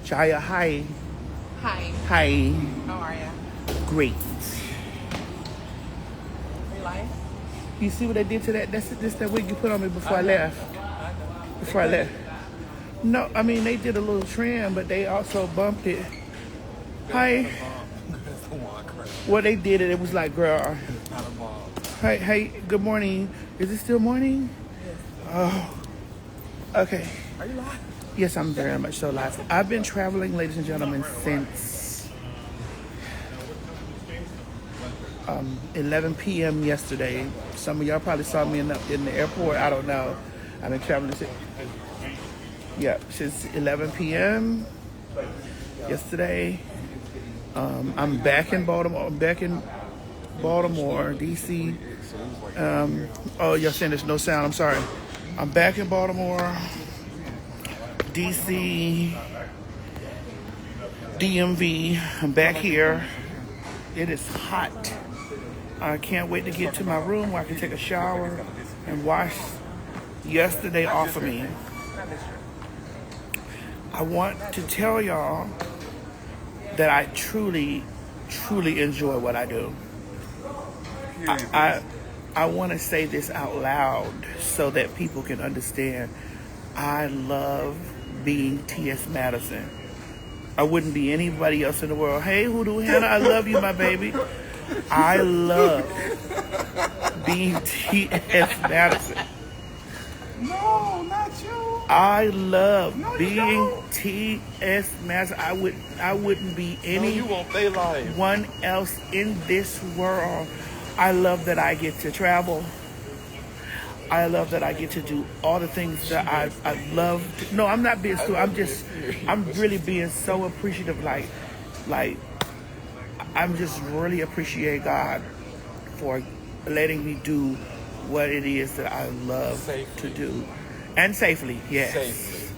Jaya, hi. Hi. Hi. How are you? Great. You live? You see what I did to that? This that wig you put on me before I left. Before I left. No, I mean, they did a little trim, but they also bumped it. Hi. What they did, it was like, girl. Hey, good morning. Is it still morning? Yes. Oh, okay. Are you live? Yes, I'm very much so live. I've been traveling, ladies and gentlemen, since 11 p.m. yesterday. Some of y'all probably saw me in the airport. I don't know. I've been traveling since 11 p.m. yesterday. I'm back in Baltimore. D.C. Oh, y'all saying there's no sound. I'm sorry. I'm back in Baltimore, D.C., DMV. I'm back here. It is hot. I can't wait to get to my room where I can take a shower and wash yesterday off of me. I want to tell y'all that I truly, truly enjoy what I do. I want to say this out loud so that people can understand. I love being T.S. Madison. I wouldn't be anybody else in the world. Hey, Hoodoo Hannah, I love you, my baby. I love being T.S. Madison. No, not you. I love being T.S. Madison. I wouldn't be anyone else in this world. I love that I get to travel. I love that I get to do all the things that I love. No, I'm not being stupid. I'm really being so appreciative. Like, I'm just really appreciate God for letting me do what it is that I love to do. And safely, yes. Safely.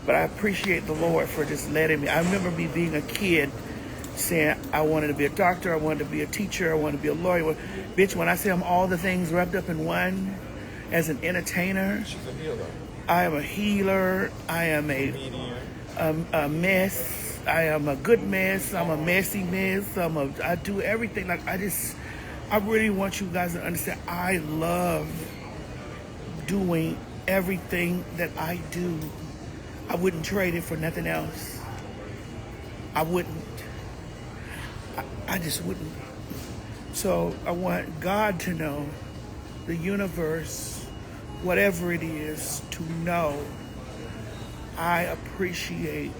But I appreciate the Lord for just letting me. I remember me being a kid saying I wanted to be a doctor, I wanted to be a teacher, I wanted to be a lawyer. Bitch, when I say I'm all the things wrapped up in one, as an entertainer, she's a healer. I am a healer, I am a mess, I am a good mess, I'm a messy mess, I do everything. Like, I really want you guys to understand, I love doing everything that I do. I wouldn't trade it for nothing else. I wouldn't. I just wouldn't. So I want God to know, the universe, whatever it is, to know I appreciate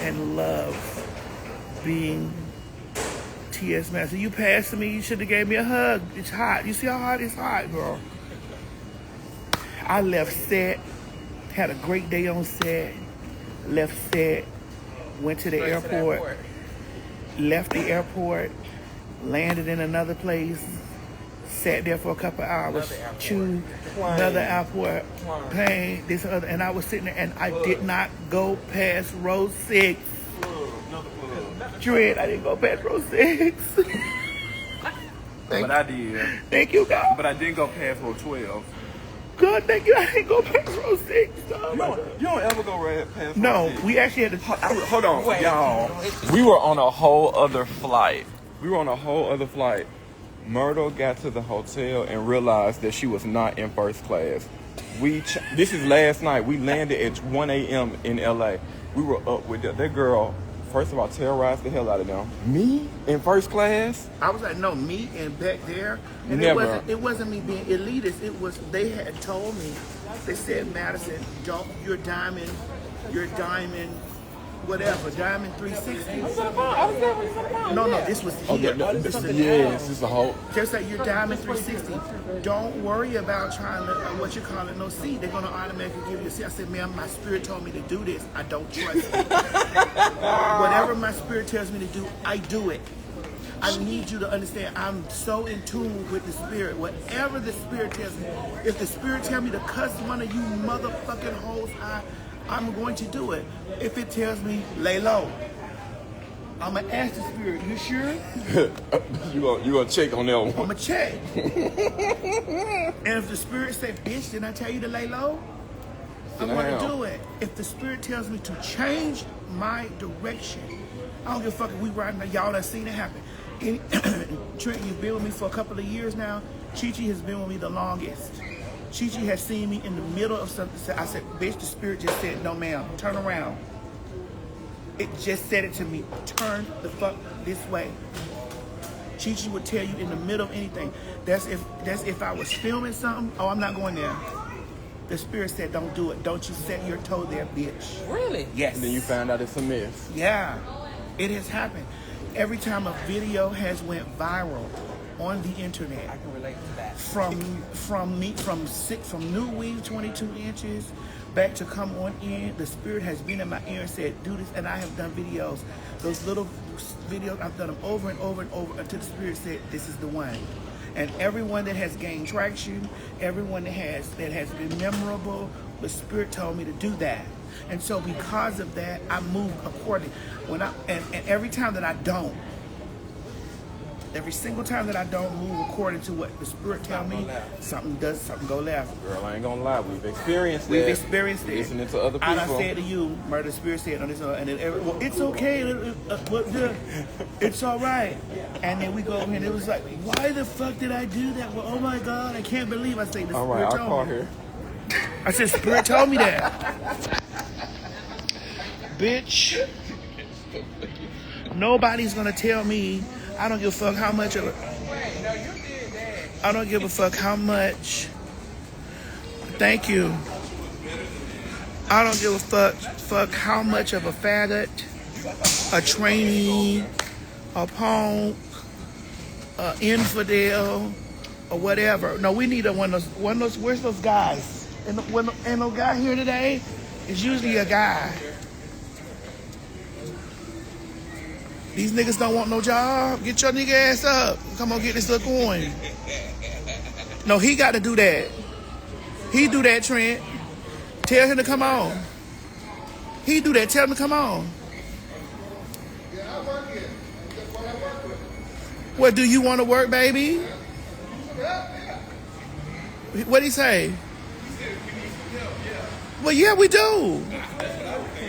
and love being T.S. Madison. You passed me, you should have gave me a hug. It's hot. You see how hot it's hot, girl. I left set, had a great day on set, left set, went to the airport, left the airport, landed in another place, sat there for a couple hours, chewed another airport, plane, this other, and I was sitting there and I did not go past row 6. Dread, I didn't go past row 6. But I did. Thank you, God. But I didn't go past row 12. God, thank you. I didn't go past row 6. You don't ever go right past row 6. No, we actually had to. Hold on, y'all. We were on a whole other flight. Myrtle got to the hotel and realized that she was not in first class. This is last night. We landed at 1 a.m. in L.A. We were up with that girl. First of all, terrorized the hell out of them. Me in first class? I was like, no, me and back there. And Never. It wasn't me being elitist. It was, they had told me, they said, Madison, you're diamond, whatever, diamond 360. No, this was here. This is the whole. Just like your diamond 360. Don't worry about trying to, what you call it, no seat. They're going to automatically give you a seat. I said, ma'am, my spirit told me to do this. I don't trust it. Whatever my spirit tells me to do, I do it. I need you to understand, I'm so in tune with the spirit. Whatever the spirit tells me, if the spirit tells me to cuss one of you motherfucking hoes, I'm going to do it. If it tells me, lay low, I'm going to ask the spirit, you sure? you gonna check on that one. I'm going to check. And if the spirit say, bitch, didn't I tell you to lay low? and I'm a going to half. do it. If the Spirit tells me to change my direction, I don't give a fuck if we riding. Y'all have seen it happen. Trent, you've been with me for a couple of years now. Chi-Chi has been with me the longest. Chi-Chi has seen me in the middle of something. I said, bitch, the Spirit just said, no ma'am, turn around. It just said it to me, turn the fuck this way. Chi-Chi would tell you in the middle of anything. That's if I was filming something, oh, I'm not going there. The Spirit said, don't do it. Don't you set your toe there, bitch. Really? Yes. And then you found out it's a mess. Yeah, it has happened. Every time a video has went viral on the internet, I can relate to that. from new weave 22 inches back to come on in, the Spirit has been in my ear and said, do this, and I have done videos. Those little videos, I've done them over and over and over until the Spirit said, this is the one. And everyone that has gained traction, everyone that has been memorable, the Spirit told me to do that. And so because of that, I move accordingly. And every time that I don't, every single time that I don't move according to what the Spirit tell me, something go left. Girl, I ain't gonna lie, we've experienced it. We've experienced it. Listening to other people. And I said to you, Murder Spirit said on this, and then well, it's okay, it's all right. And then we go over here, and it was like, why the fuck did I do that? Well, oh my God, I can't believe I say this. All right, I'll call her. I said, Spirit told me that. Bitch, nobody's gonna tell me. I don't give a fuck how much of it. I don't give a fuck how much. Thank you. I don't give a fuck how much of a faggot, a trainee, a punk, a infidel, or whatever. No, we need one of those. Where's those guys? And no guy here today. It's usually a guy. These niggas don't want no job. Get your nigga ass up. Come on, get this stuff going. No, he got to do that. He do that, Trent. Tell him to come on. He do that. Tell him to come on. What, do you want to work, baby? What'd he say? Well, yeah, we do.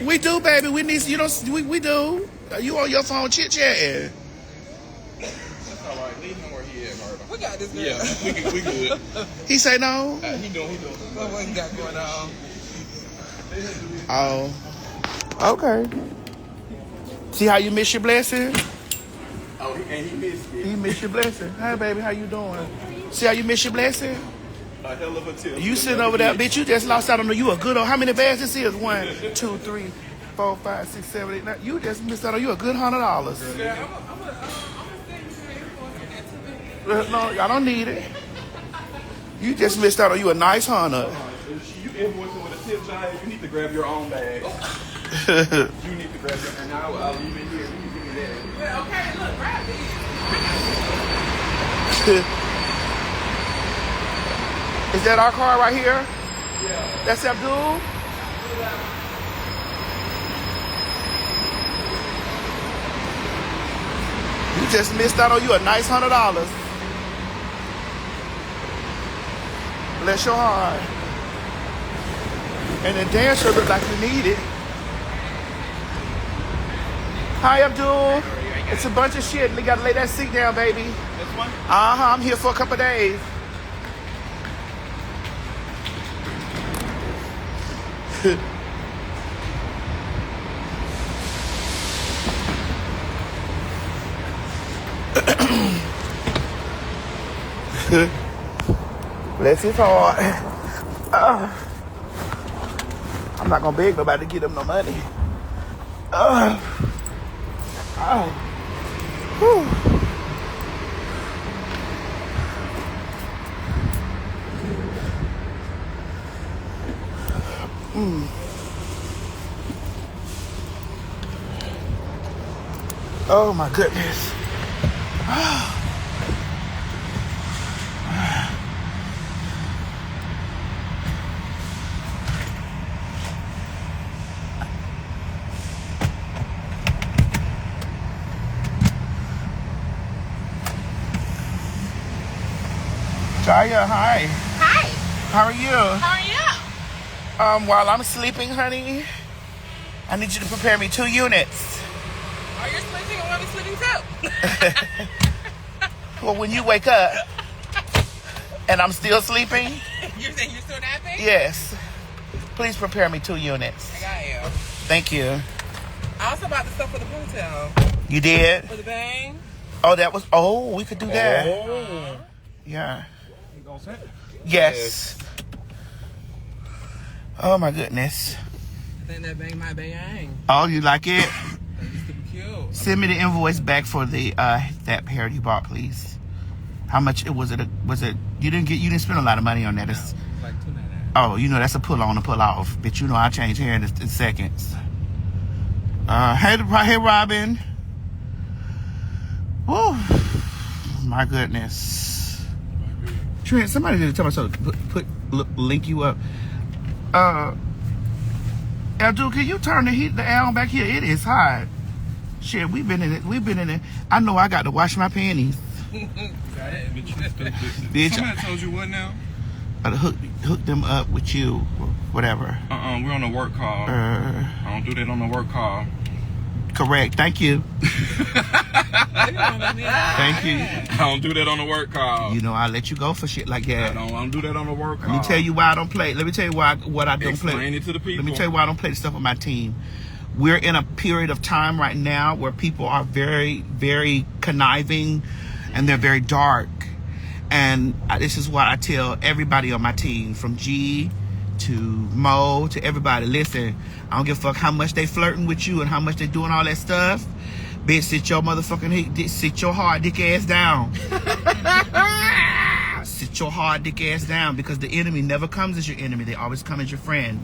We do, baby. We need, you don't, we do. You on your phone chit-chatting. That's all right. Leave him where he is, Murder. We got this girl. Yeah, we good. He say no? He doing. What he got going on? Oh. Okay. See how you miss your blessing? Oh, and he missed it. You miss your blessing. Hi, baby. How you doing? See how you miss your blessing? A hell of a tip. You sitting over there, bitch. You just lost out on you a good old. How many bags this is? 1, 2, 3, 4, 5, 6, 7, 8, 9. You just missed out on you a good $100. Yeah, I'm gonna send you No, I don't need it. You just missed out on you a nice $100. You invoicing with a tip, Giant. You need to grab your own bag. You need to grab your, and I'll leave it here. You can give me that. Well, okay, look, grab these. Is that our car right here? Yeah. That's Abdul? You just missed out on you a nice $100. Bless your heart. And the dancer look like you need it. Hi, Abdul. It's a bunch of shit. You gotta lay that seat down, baby. This one? I'm here for a couple of days. Bless his heart. I'm not gonna beg nobody to get him no money. Oh my goodness. Jaya, hi. Hi. How are you? How are you? While I'm sleeping, honey, I need you to prepare me 2 units. Are you sleeping or are we sleeping too? Well, when you wake up and I'm still sleeping. You're saying you're still napping? Yes. Please prepare me 2 units. I got you. Thank you. I also bought the stuff for the ponytail. You did? For the bang. Oh, that was. Oh, we could do that. Oh. Yeah. You gonna say? Yes. Oh my goodness. I think that bang my bang. Oh, you like it? That used to be cute. Send me the invoice back for the that pair you bought, please. How much was it? You didn't spend a lot of money on that. It's Like $2.99. oh, you know that's a pull on and pull off. But you know I change hair in seconds. Hey Robin. Oh my goodness. Trent, somebody did tell me something. Link you up. Abdul, can you turn the air on back here? It is hot. Shit, we've been in it. I know I got to wash my panties. Bitch, Somebody told you what now? hook them up with you, whatever. We're on a work call. I don't do that on the work call. Correct. Thank you. Thank Thank you. I don't do that on the work call. You know I let you go for shit like that. I don't do that on the work call. Let me tell you why I don't play. Let me tell you what I don't play. Explain it to the people. Let me tell you why I don't play the stuff with my team. We're in a period of time right now where people are very, very conniving and they're very dark. And this is what I tell everybody on my team, from G to Mo to everybody. Listen, I don't give a fuck how much they flirting with you and how much they doing all that stuff. Bitch, sit your hard dick ass down. Sit your hard dick ass down, because the enemy never comes as your enemy. They always come as your friend.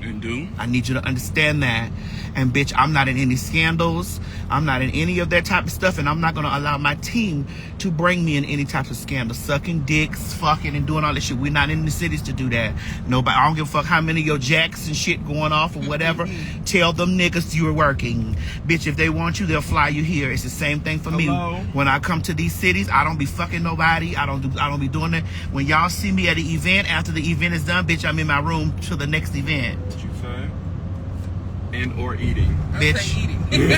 And do? I need you to understand that. And bitch, I'm not in any scandals. I'm not in any of that type of stuff, and I'm not gonna allow my team to bring me in any type of scandal. Sucking dicks, fucking, and doing all this shit. We're not in the cities to do that. Nobody. I don't give a fuck how many of your jacks and shit going off or whatever. Tell them niggas you're working. Bitch, if they want you, they'll fly you here. It's the same thing for me. When I come to these cities, I don't be fucking nobody. I don't be doing that. When y'all see me at an event, after the event is done, bitch, I'm in my room till the next event. What you say? And or eating. Bitch. Eating.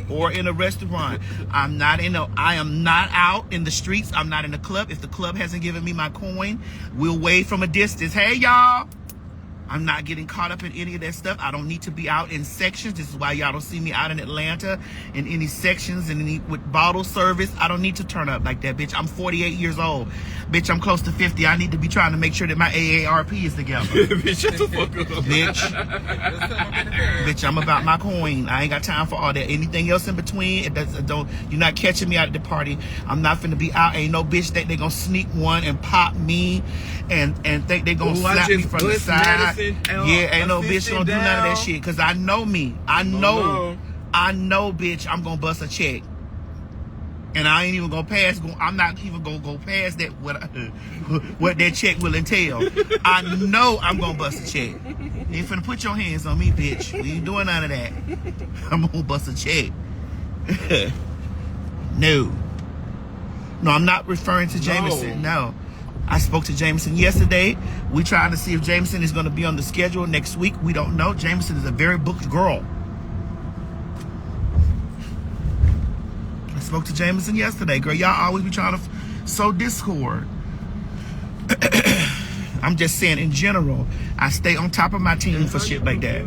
Or in a restaurant. I am not out in the streets. I'm not in the club. If the club hasn't given me my coin, we'll wave from a distance. Hey, y'all. I'm not getting caught up in any of that stuff. I don't need to be out in sections. This is why y'all don't see me out in Atlanta in any sections and with bottle service. I don't need to turn up like that, bitch. I'm 48 years old. Bitch, I'm close to 50. I need to be trying to make sure that my AARP is together. Bitch, shut the fuck up. Bitch, I'm about my coin. I ain't got time for all that. Anything else in between, you're not catching me out at the party. I'm not finna be out. Ain't no bitch think they gonna sneak one and pop me and think they gonna slap me from the side. Madison, yeah, ain't no bitch gonna do none of that shit. Cause I know me. I know, bitch, I'm gonna bust a check. And I ain't even gonna pass. I'm not even gonna go past that. What that check will entail. I know I'm gonna bust a check. You ain't finna put your hands on me, bitch. We ain't doing none of that. I'm gonna bust a check. No, I'm not referring to Jameson. No. I spoke to Jameson yesterday. We trying to see if Jameson is gonna be on the schedule next week. We don't know. Jameson is a very booked girl. I spoke to Jameson yesterday. Girl, y'all always be trying to sow discord. I'm just saying, in general, I stay on top of my team for shit like that.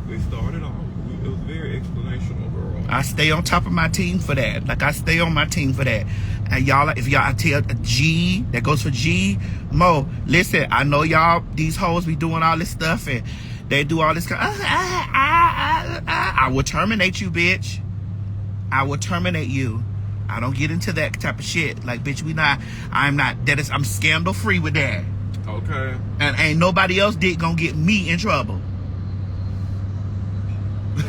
They started off. It was very explanational, girl. I stay on top of my team for that. Like, I stay on my team for that. And y'all, if y'all, I tell G, that goes for G, Mo, listen, I know y'all, these hoes be doing all this stuff and they do all this. I will terminate you, bitch. I will terminate you. I don't get into that type of shit. Like, bitch, I'm scandal free with that. Okay. And ain't nobody else gonna get me in trouble.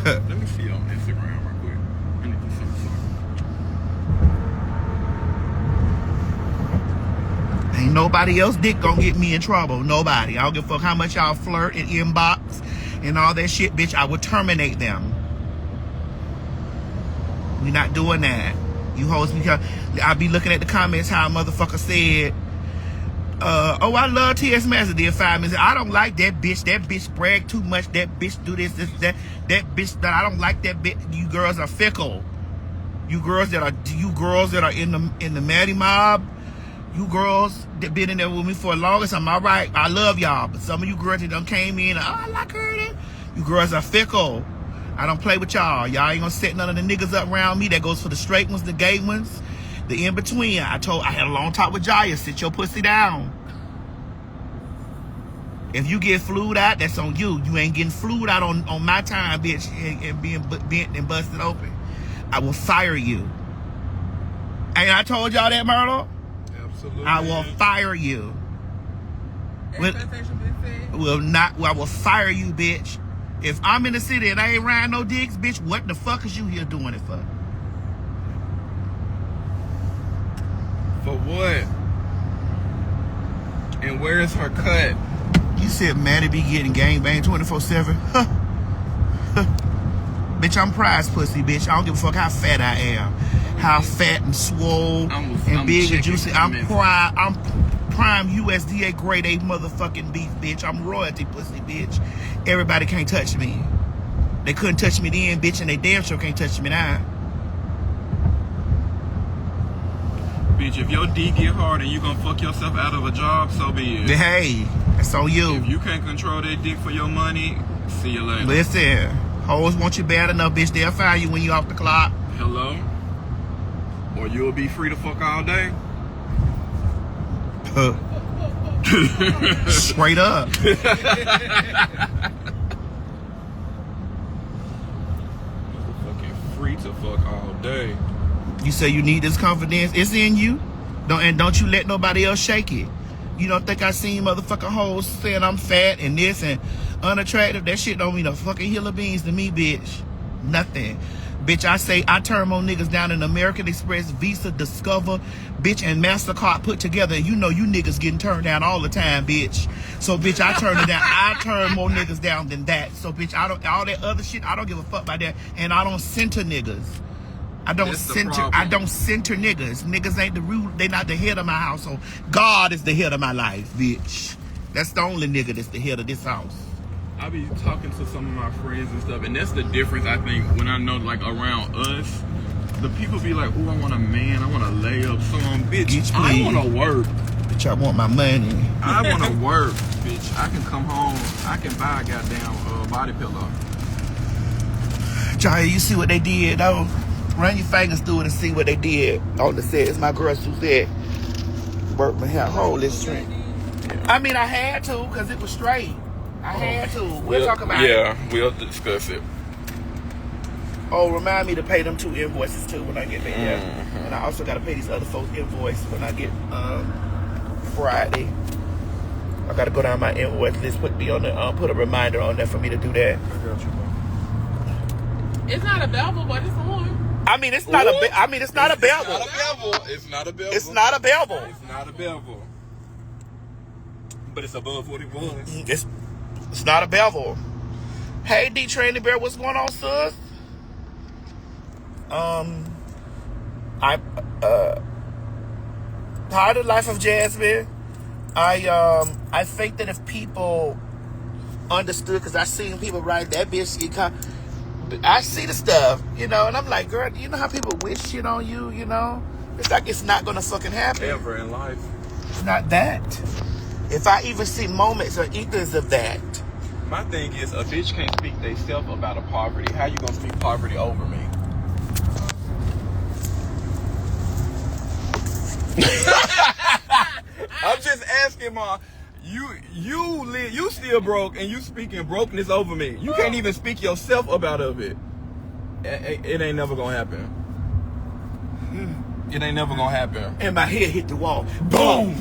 Let me see on Instagram real quick. I need to see something. Ain't nobody else gonna get me in trouble. Nobody. I don't give a fuck how much y'all flirt and inbox and all that shit, bitch. I will terminate them. We're not doing that. You hoes, because I be looking at the comments how a motherfucker said, I love T.S. Master did 5 minutes. I don't like that bitch. That bitch brag too much. That bitch do this, that. That bitch that I don't like that bitch. You girls are fickle. You girls that are in the Maddie mob. You girls that been in there with me for the longest. I'm all right. I love y'all. But some of you girls that done came in, I like her. You girls are fickle. I don't play with y'all. Y'all ain't gonna set none of the niggas up around me. That goes for the straight ones, the gay ones, the in between. I had a long talk with Jaya. Sit your pussy down. If you get flued out, that's on you. You ain't getting flued out on my time, bitch, and being bent and busted open. I will fire you. Ain't I told y'all that, Myrtle? Absolutely. I will fire you. Expectation been set. I will fire you, bitch. If I'm in the city and I ain't riding no dicks, bitch, what the fuck is you here doing it for? For what? And where is her cut? You said Maddie be getting gangbanged 24/7? Huh. Bitch, I'm prize pussy, bitch. I don't give a fuck how fat I am. How fat and swole and big and juicy. I'm prime USDA grade A motherfucking beef, bitch. I'm royalty pussy, bitch. Everybody can't touch me. They couldn't touch me then, bitch, and they damn sure can't touch me now. Bitch, if your D get hard and you gonna fuck yourself out of a job, so be it. Hey, that's on you. If you can't control that dick for your money, see you later. Listen, hoes want you bad enough, bitch. They'll fire you when you off the clock. Hello? Or you'll be free to fuck all day? Straight up. Fucking free to fuck all day. You say you need this confidence. It's in you. Don't you let nobody else shake it. You don't think I seen motherfucking hoes saying I'm fat and this and unattractive? That shit don't mean a fucking hill of beans to me, bitch. Nothing. Bitch, I turn more niggas down than American Express, Visa, Discover, bitch, and MasterCard put together. And you know you niggas getting turned down all the time, bitch. So, bitch, I turn it down. I turn more niggas down than that. So, bitch, all that other shit, I don't give a fuck about that. And I don't center niggas. I don't center niggas. Niggas ain't the root. They not the head of my household. God is the head of my life, bitch. That's the only nigga that's the head of this house. I be talking to some of my friends and stuff, and that's the difference, I think, when I know, like, around us, the people be like, oh, I want a man, I want to lay up some, bitch, I want to work. Bitch, I want my money. I want to work, bitch. I can come home, I can buy a goddamn body pillow. Jaya, you see what they did, though? Run your fingers through it and see what they did on the set. It's my girl who said, work my hair, hold this string. I mean, I had to, because it was straight. I had to. We'll talk about it. Yeah, we'll discuss it. Oh, remind me to pay them 2 invoices too when I get back there. And I also got to pay these other folks invoice when I get Friday. I got to go down my invoice list, put a reminder on there for me to do that. I got you, bro. It's not a bevel, but it's on. I mean, it's not it's not a bevel. It's not a bevel. It's not a bevel. It's not a bevel. But it's above what it was. It's not a bevel. Hey, D Tranny Bear, what's going on, sis? How the life of Jasmine? I think that if people understood, because I seen people write that bitch, I see the stuff, you know, and I'm like, girl, you know how people wish shit on you, you know? It's like it's not gonna fucking happen. Ever in life. It's not that. If I even see moments or ethers of that. My thing is, a bitch can't speak theyself about a poverty. How you gonna speak poverty over me? I'm just asking, Ma. You still broke, and you speaking brokenness over me. You can't even speak yourself about of it. It ain't never gonna happen. It ain't never gonna happen. And my head hit the wall. Boom!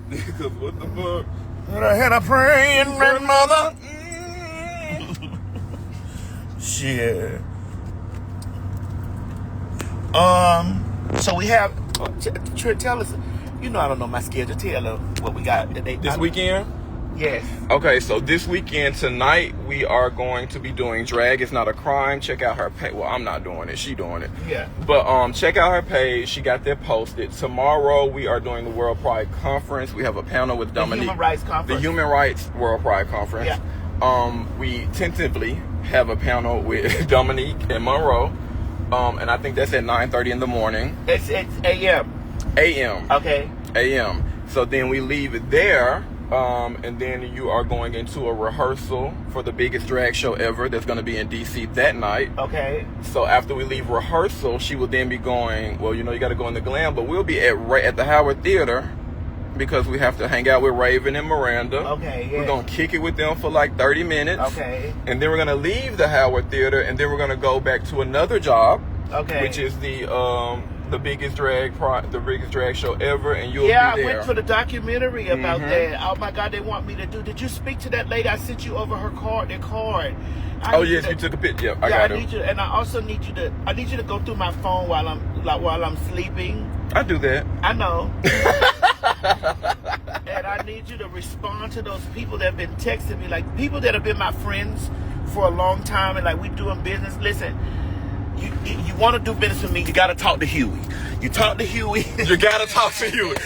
Because what the fuck? And I had a praying grandmother. Shit. So we have. Tell us. You know I don't know my schedule. Tell them what we got today. This weekend? Yes. Okay, so this weekend tonight we are going to be doing drag. It's not a crime. Check out her page. Well, I'm not doing it. She doing it. Yeah. But check out her page. She got that posted. Tomorrow we are doing the World Pride Conference. We have a panel with Dominique. The Human Rights Conference. The Human Rights World Pride Conference. Yeah. We tentatively have a panel with Dominique and Monroe. And I think that's at 9:30 in the morning. It's a.m. A.m. Okay. A.m. So then we leave it there, and then you are going into a rehearsal for the biggest drag show ever that's going to be in D.C. that night. Okay. So after we leave rehearsal, she will then be going, well, you got to go in the glam, but we'll be at the Howard Theater because we have to hang out with Raven and Miranda. Okay, yeah. We're going to kick it with them for like 30 minutes. Okay. And then we're going to leave the Howard Theater, and then we're going to go back to another job. Okay. Which is the biggest drag show ever, and you'll be I there. went to the documentary about that. Oh my God, they want me to do. Did you speak to that lady? I sent you over her card. Their card. Oh yes, you took a picture. Yep, I got it. Need you, and I also need you to. I need you to go through my phone while I'm sleeping. I do that. I know. And I need you to respond to those people that have been texting me, like people that have been my friends for a long time, and like we doing business. Listen. You want to do business with me, you got to talk to Huey. You talk to Huey. You got to talk to Huey.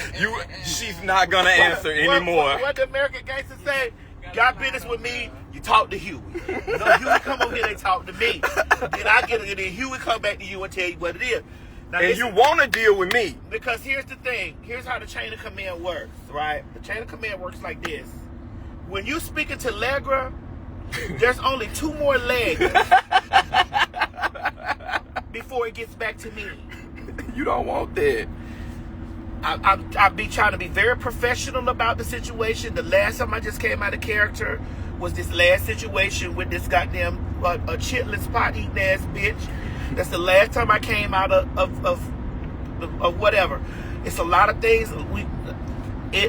She's not going to answer anymore. What the American gangsters say, got business with me, you talk to Huey. No, Huey come over here, they talk to me. Then I get it, and then Huey come back to you and tell you what it is. Now, and you want to deal with me. Because here's the thing. Here's how the chain of command works, right? The chain of command works like this. When you speaking to Legra, there's only 2 more legs before it gets back to me. You don't want that. I be trying to be very professional about the situation. The last time I just came out of character was this last situation with this goddamn a chitless pot eating ass bitch. That's the last time I came out of whatever. It's a lot of things.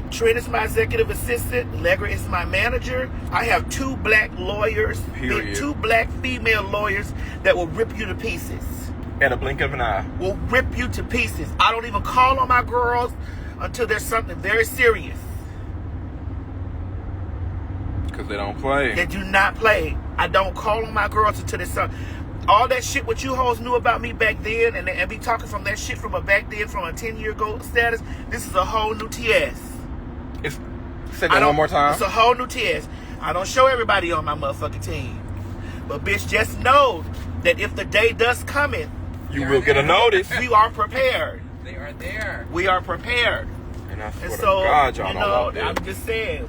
Trent is my executive assistant. Legra is my manager. I have 2 black lawyers, 2 black female lawyers that will rip you to pieces. At a blink of an eye. Will rip you to pieces. I don't even call on my girls until there's something very serious. Because they don't play. They do not play. I don't call on my girls until there's something. All that shit what you hoes knew about me back then, and be talking from that shit from a back then, from a 10-year ago status, this is a whole new TS. Say that one more time. It's a whole new TS. I don't show everybody on my motherfucking team. But bitch, just know that if the day does come in, you will get a notice. We are prepared. They are there. We are prepared. And I swear And to so, God, y'all don't want that. I'm just saying,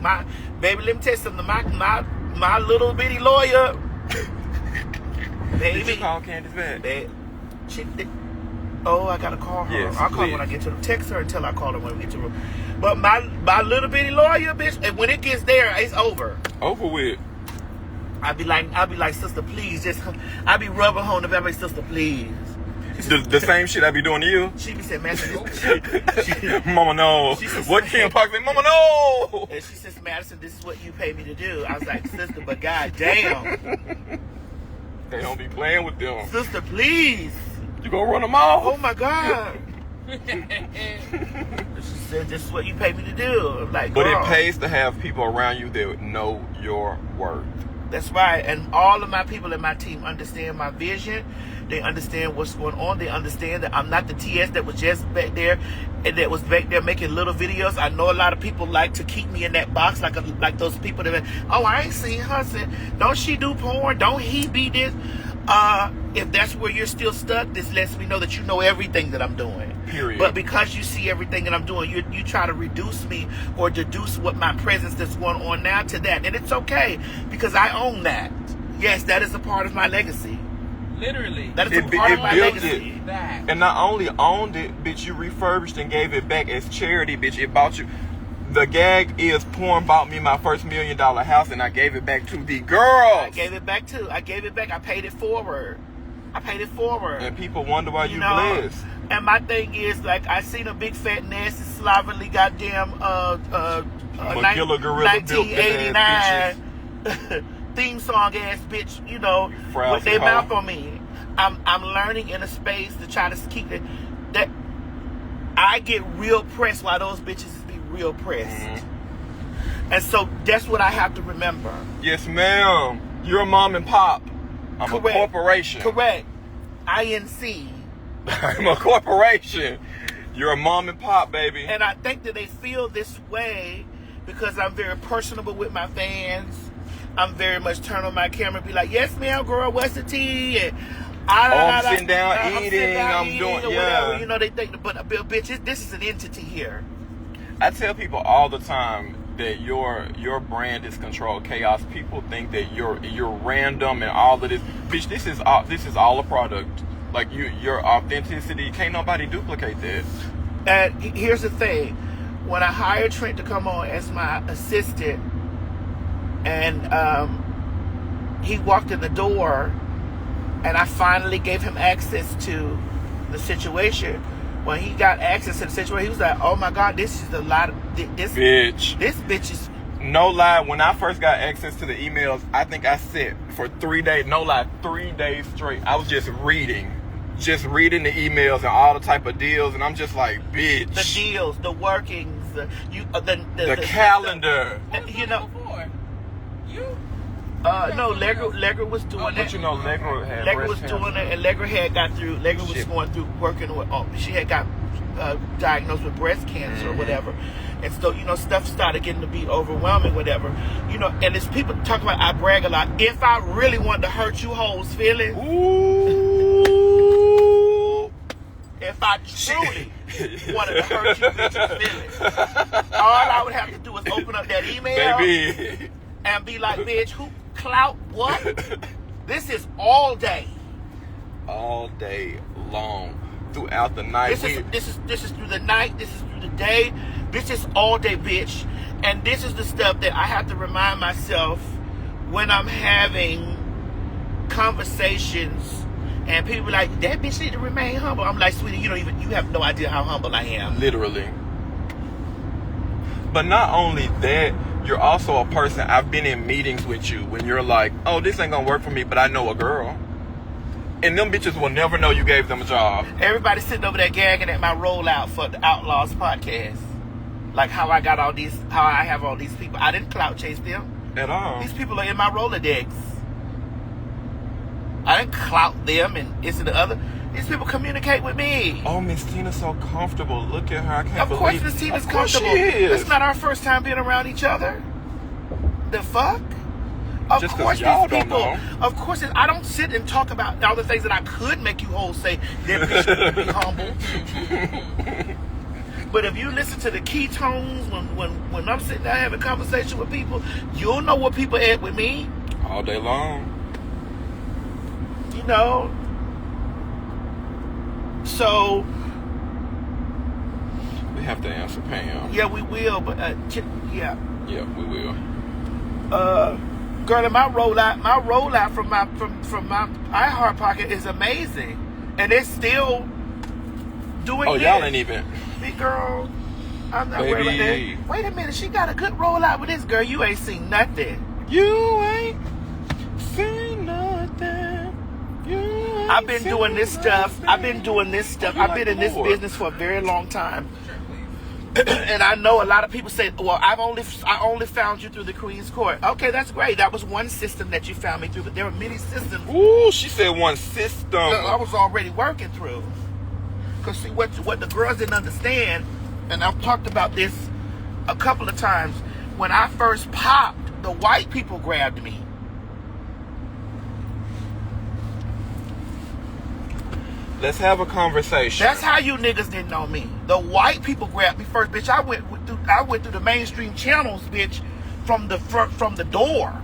baby, let me tell you something. My little bitty lawyer, baby. Did you call Candace back? I gotta call her. Yes, I'll call her when I get to the text her until I call her when we get to her. But my little bitty lawyer, bitch, and when it gets there, it's over. Over with. I'll be like, sister, please, I be rubbing home the baby, sister, please. The same shit I be doing to you. She be saying, Madison, Mama, no. What Kim Park said, Mama, no. And she says, Madison, this is what you pay me to do. I was like, sister, but goddamn. They don't be playing with them. Sister, please. You gonna run them off? Oh my God. She said, this is what you pay me to do. I'm like, but girl. it pays to have people around you that know your worth. That's right. And all of my people in my team understand my vision. They understand what's going on. They understand that I'm not the TS that was just back there and that was back there making little videos. I know a lot of people like to keep me in that box, like those people that, I ain't seen her. Don't she do porn? Don't he be this? If that's where you're still stuck, this lets me know that you know everything that I'm doing. Period. But because you see everything that I'm doing, you try to reduce me or deduce what my presence that's going on now to that. And it's okay because I own that. Yes, that is a part of my legacy. Literally. That is a part of my legacy. That. And not only owned it, bitch, you refurbished and gave it back as charity, bitch. It bought you. The gag is porn bought me my first $1 million house, and I gave it back to the girls. I gave it back. I paid it forward. And people wonder why you blessed. And my thing is, like, I seen a big fat nasty slovenly goddamn Magilla Gorilla 1989 theme song ass bitch, with their mouth on me. I'm learning in a space to try to keep it. That I get real pressed while those bitches be real pressed. And so that's what I have to remember. Yes, ma'am. You're a mom and pop. I'm a corporation. Correct. INC. I'm a corporation. You're a mom and pop, baby. And I think that they feel this way because I'm very personable with my fans. I'm very much turn on my camera and be like, yes, ma'am, girl, what's the tea? And I'm sitting down eating. I'm doing, whatever. You know, they think, but bitch, this is an entity here. I tell people all the time that your brand is controlled chaos. People think that you're random and all of this. Bitch, this is all a product. Like your authenticity, can't nobody duplicate that. And here's the thing: when I hired Trent to come on as my assistant, and he walked in the door, and I finally gave him access to the situation. When he got access to the situation, he was like, "Oh my God, this is a lot of this bitch. This bitch is." No lie, when I first got access to the emails, I think I sat for 3 days. No lie, 3 days straight. I was just reading the emails and all the type of deals, and I'm just like, bitch. The deals, the workings, the calendar. You know. You. No, Legger was doing it. But you know, Legger was doing it, and Legger had got through. Legger was going through working with. She had got diagnosed with breast cancer or whatever, and so you know, stuff started getting to be overwhelming, whatever. You know, and as people talk about, I brag a lot. If I really wanted to hurt you hoes' feelings, if I truly wanted to hurt you bitches' feelings, all I would have to do is open up that email, baby, and be like, bitch, who clout what? This is all day long, throughout the night. This is through the night. This is through the day. This is all day, bitch. And this is the stuff that I have to remind myself when I'm having conversations. And people are like, that bitch need to remain humble. I'm like, sweetie, you have no idea how humble I am. Literally. But not only that, you're also a person. I've been in meetings with you when you're like, oh, this ain't gonna work for me, but I know a girl. And them bitches will never know you gave them a job. Everybody's sitting over there gagging at my rollout for the Outlaws podcast. Like how I have all these people. I didn't clout chase them. At all. These people are in my Rolodex. I didn't clout them and this and the other. These people communicate with me. Oh, Miss Tina's so comfortable. Look at her. I can't believe. Of course Miss Tina's comfortable. She is. It's not our first time being around each other. The fuck? Of Just course y'all these people. don't know. Of course, I don't sit and talk about all the things that I could make you hoes say. That bitch be humble. But if you listen to the key tones when I'm sitting there having conversation with people, you'll know what people at with me. All day long. You know. So we have to answer Pam. Yeah, we will. But yeah. Yeah, we will. Girl, my rollout from my iHeart Pocket is amazing, and it's still doing. Oh, y'all ain't even. Big girl, I'm not worried about that. Wait a minute, she got a good rollout with this girl. You ain't seen nothing. You ain't seen nothing. I've been doing this stuff. I've been in this business for a very long time. And I know a lot of people say, well, I only found you through the Queen's Court. Okay, that's great. That was one system that you found me through, but there were many systems. Ooh, she said one system. I was already working through. Because see, what the girls didn't understand, and I've talked about this a couple of times, when I first popped, the white people grabbed me. Let's have a conversation. That's how you niggas didn't know me. The white people grabbed me first, bitch. I went through the mainstream channels, bitch, from the door.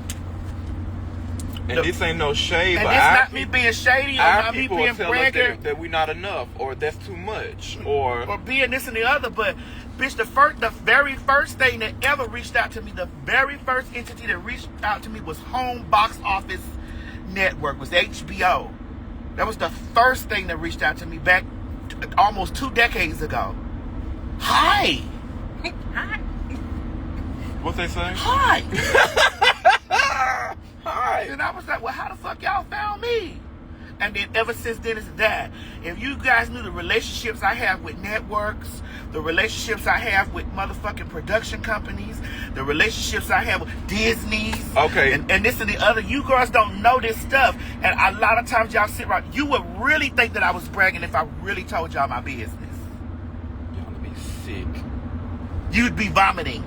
And this ain't no shade, and but it's not me being shady or not me being bragging that we not enough, or that's too much, or being this and the other. But bitch, the very first thing that ever reached out to me, the very first entity that reached out to me was Home Box Office Network, was HBO. That was the first thing that reached out to me back almost 2 decades ago. Hi. Hi. What they say? Hi. Hi. And I was like, well, how the fuck y'all found me? And then ever since then, it's that. If you guys knew the relationships I have with networks, the relationships I have with motherfucking production companies, the relationships I have with Disney's, Okay. and this and the other, you girls don't know this stuff. And a lot of times y'all sit around, you would really think that I was bragging if I really told y'all my business. Y'all be sick. You'd be vomiting.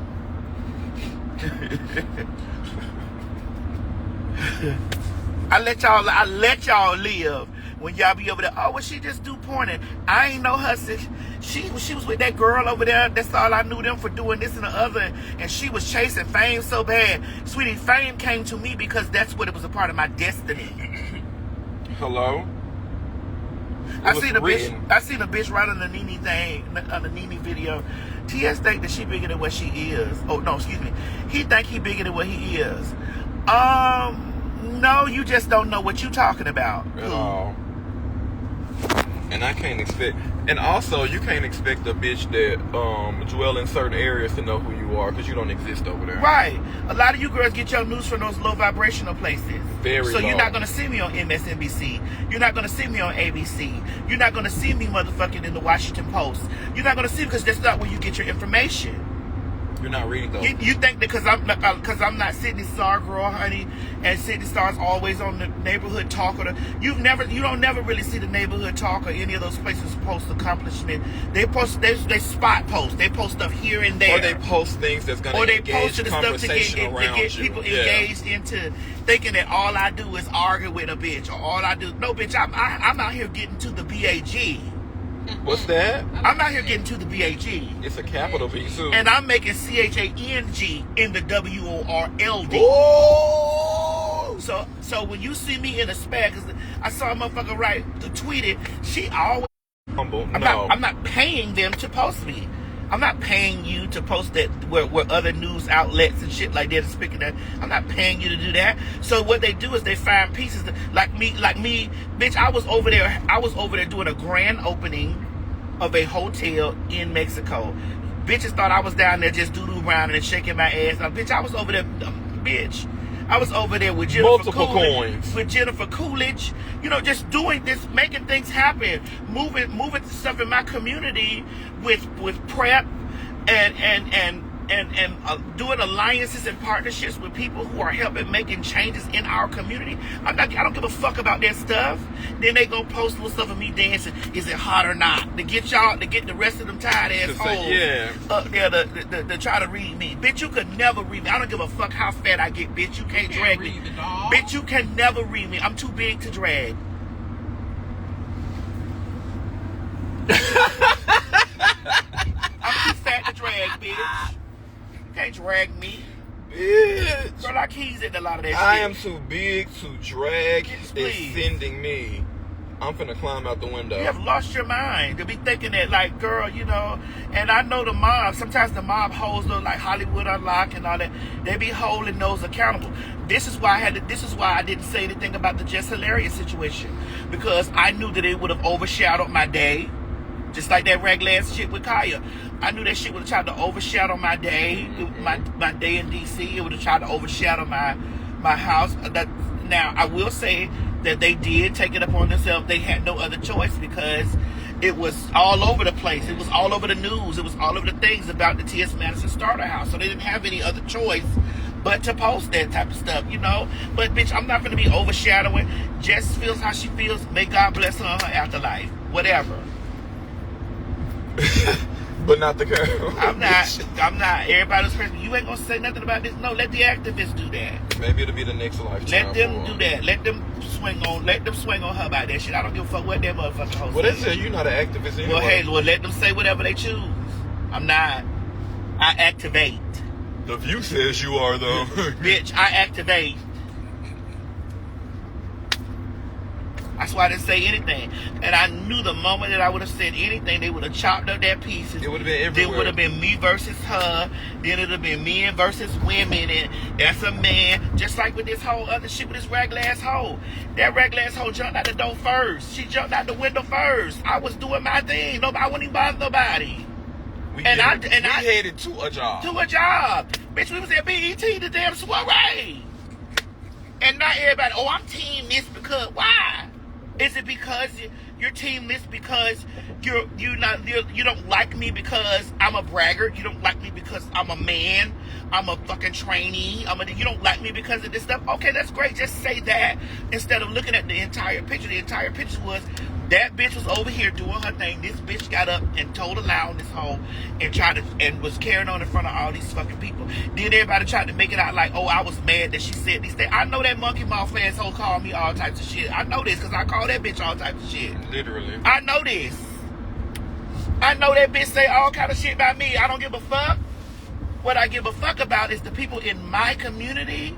I let y'all live when y'all be over there. Oh, well, she just do porn. I ain't know her since she was with that girl over there. That's all I knew them for, doing this and the other. And she was chasing fame so bad. Sweetie, fame came to me because that's what it was, a part of my destiny. Hello? I seen a bitch right on the Nene thing, on the Nene video. TS think that she bigger than what she is. Oh no, excuse me. He think he bigger than what he is. No, you just don't know what you talking about. At all. And I can't expect, and also you can't expect a bitch that dwell in certain areas to know who you are, because you don't exist over there. Right. A lot of you girls get your news from those low vibrational places. Very So low. you're not gonna see me on MSNBC. You're not gonna see me on ABC. You're not gonna see me motherfucking in the Washington Post. You're not gonna see me because that's not where you get your information. You're not reading though. You think that because I'm not Sydney Star girl, honey, and Sydney Star's always on the neighborhood talk, or you don't never really see the neighborhood talk or any of those places post accomplishment. They spot post. They post stuff here and there. Or they post things that's gonna engage conversation around get you. people engaged into thinking that all I do is argue with a bitch, or all I do. No, bitch, I'm out here getting to the BAG. What's that? I'm out here getting to the BAG. It's a capital B too. And I'm making CHANG in the WORLD. Oh! So when you see me in a spag, because I saw a motherfucker tweet it, she always Humble. I'm not paying them to post me. I'm not paying you to post that where other news outlets and shit like that are speaking that. I'm not paying you to do that. So what they do is they find pieces that, like me, bitch. I was over there doing a grand opening of a hotel in Mexico. Bitches thought I was down there just doodling around and shaking my ass. Now, bitch, I was over there, bitch. I was over there with Jennifer Coolidge, you know, just doing this, making things happen, moving stuff in my community with prep and doing alliances and partnerships with people who are helping making changes in our community. I don't give a fuck about that stuff. Then they gonna post little stuff of me dancing. Is it hot or not? To get the rest of them tired assholes up there to try to read me. Bitch, you could never read me. I don't give a fuck how fat I get, bitch. You can't drag me. Bitch, you can never read me. I'm too big to drag. I'm too fat to drag, bitch. Can't drag me. Bitch. Girl, I keys in a lot of that shit. I am too big to drag. Please. It's sending me. I'm finna climb out the window. You have lost your mind to be thinking that, like, girl, you know. And I know the mob. Sometimes the mob holds those, like Hollywood Unlocked and all that. They be holding those accountable. This is why I didn't say anything about the Just Hilarious situation, because I knew that it would have overshadowed my day, just like that raglan shit with Kaya. I knew that shit would have tried to overshadow my day, my day in DC. It would have tried to overshadow my house. Now, I will say that they did take it upon themselves. They had no other choice, because it was all over the place. It was all over the news. It was all over the things about the T.S. Madison starter house. So they didn't have any other choice but to post that type of stuff, you know. But, bitch, I'm not going to be overshadowing. Jess feels how she feels. May God bless her in her afterlife. Whatever. But not the girl. I'm not. Everybody's crazy. You ain't gonna say nothing about this. No, let the activists do that. Maybe it'll be the next lifetime. Let them do that. Let them swing on her about that shit. I don't give a fuck what that motherfucker host. Well, they say you're not an activist anyway. Well, hey, let them say whatever they choose. I'm not. I activate. The View says you are, though. Bitch, I activate. That's why I didn't say anything. And I knew the moment that I would have said anything, they would have chopped up their pieces. It would have been everywhere. It would have been me versus her. Then it would have been men versus women. And that's a man. Just like with this whole other shit with this raglan hoe. That raglan hoe jumped out the door first. She jumped out the window first. I was doing my thing. I wouldn't even bother nobody. We headed to a job. To a job. Bitch, we was at BET, the damn soiree. And not everybody, I'm team this because, why? Is it because you're teamless because you don't like me because I'm a braggart? You don't like me because I'm a man? I'm a fucking trainee? You don't like me because of this stuff? Okay, that's great. Just say that instead of looking at the entire picture. The entire picture was that bitch was over here doing her thing. This bitch got up and told a lie on this hoe and was carrying on in front of all these fucking people. Then everybody tried to make it out like, oh, I was mad that she said these things. I know that monkey mouth asshole called me all types of shit. I know this because I call that bitch all types of shit. Literally. I know this. I know that bitch say all kind of shit about me. I don't give a fuck. What I give a fuck about is the people in my community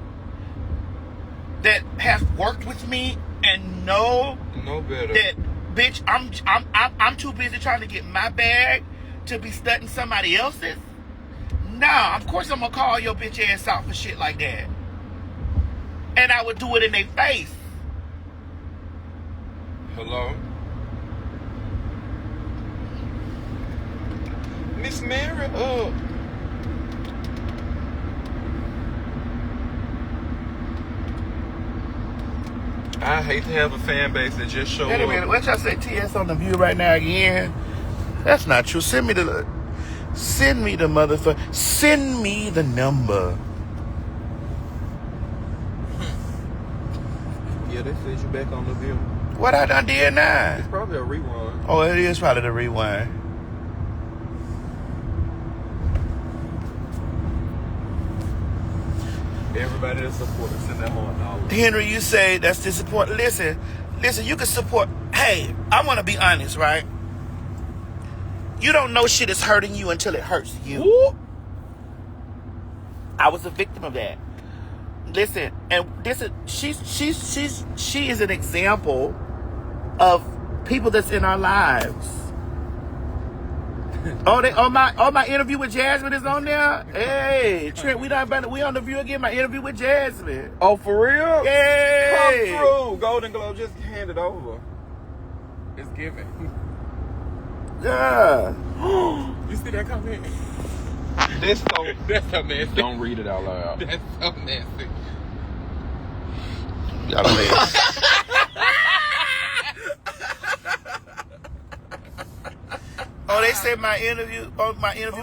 that have worked with me and know better. That bitch, I'm too busy trying to get my bag to be studying somebody else's. Nah, of course I'm gonna call your bitch ass out for shit like that. And I would do it in their face. Hello? Miss Mary, I hate to have a fan base that just show Wait a minute, up. what y'all say TS on the View right now again? That's not true. Send me the motherfucker. Send me the number. Yeah, they said you back on the View. What I done did now? It's probably a rerun. Oh, it is probably the rewind. Everybody that supports us in that $100. Henry, you say that's disappointing. Listen, you can support. Hey, I want to be honest, right? You don't know shit is hurting you until it hurts you. Woo! I was a victim of that. Listen, and this is she is an example of people that's in our lives. My interview with Jasmine is on there. Hey, Trent, we on the View again. My interview with Jasmine. Oh, for real? Yay! Come through. Golden Globe, just hand it over. It's giving. Yeah. You see that comment? That's so nasty. Don't read it out loud. That's so nasty. Y'all play. Oh, they said my interview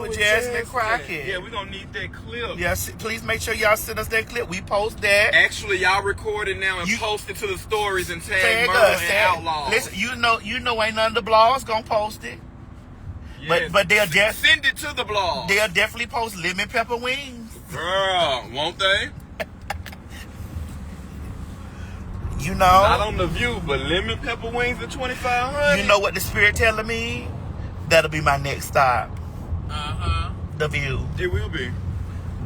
with Jasmine Crockett. Yeah, we're gonna need that clip. Yes, please make sure y'all send us that clip. We post that. Actually, y'all record it now and post it to the stories and tag Murder us. and Outlaws. Listen, you know ain't none of the blogs gonna post it. Yes. But they'll send it to the blog. They'll definitely post lemon pepper wings. Girl, won't they? You know. Not on the View, but lemon pepper wings at $2,500. You know what the spirit telling me? That'll be my next stop. The View. It will be.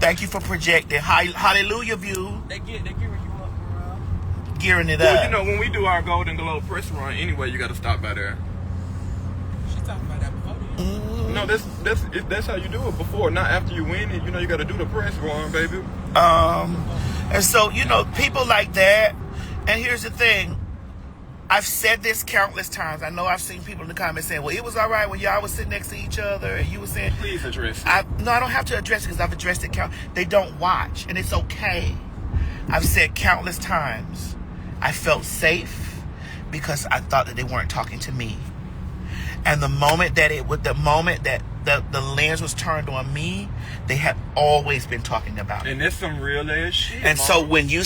Thank you for projecting. Hallelujah, View. They gearing you up, bro. Gearing it Well, up. you know, when we do our Golden Globe press run, anyway, you got to stop by there. She talking about that before then. No, that's how you do it before, not after you win it. You know, you got to do the press run, baby. And so, you know, people like that. And here's the thing. I've said this countless times. I know I've seen people in the comments saying, well, it was all right when y'all was sitting next to each other and you were saying... Please address it. No, I don't have to address it because I've addressed it. They don't watch, and it's okay. I've said countless times, I felt safe because I thought that they weren't talking to me. And the moment that the lens was turned on me, they had always been talking about it. And that's some real ass shit. And Mom. so when you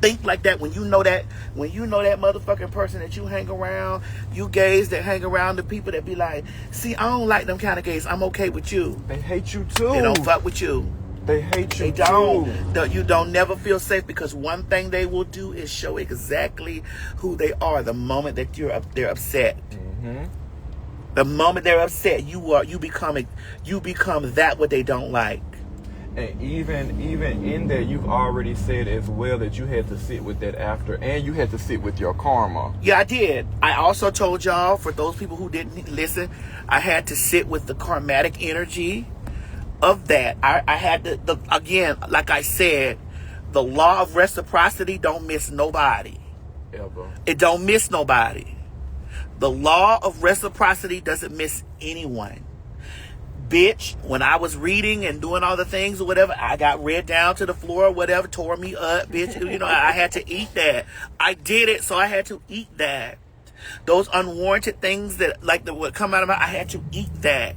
think like that, when you know that motherfucking person that you hang around, you gays that hang around the people that be like, see, I don't like them kind of gays. I'm okay with you. They hate you too. They don't fuck with you. They hate you They don't. You don't never feel safe because one thing they will do is show exactly who they are the moment that they're upset. Mm-hmm. The moment they're upset, you become that what they don't like. And even in that, you've already said as well that you had to sit with that after, and you had to sit with your karma. Yeah, I did. I also told y'all, for those people who didn't listen, I had to sit with the karmatic energy of that. I had to, again, like I said, the law of reciprocity don't miss nobody. Ever. It don't miss nobody. The law of reciprocity doesn't miss anyone. Bitch, when I was reading and doing all the things or whatever, I got read down to the floor or whatever, tore me up, bitch. You know, I had to eat that. I did it, so I had to eat that. Those unwarranted things that would come out of I had to eat that.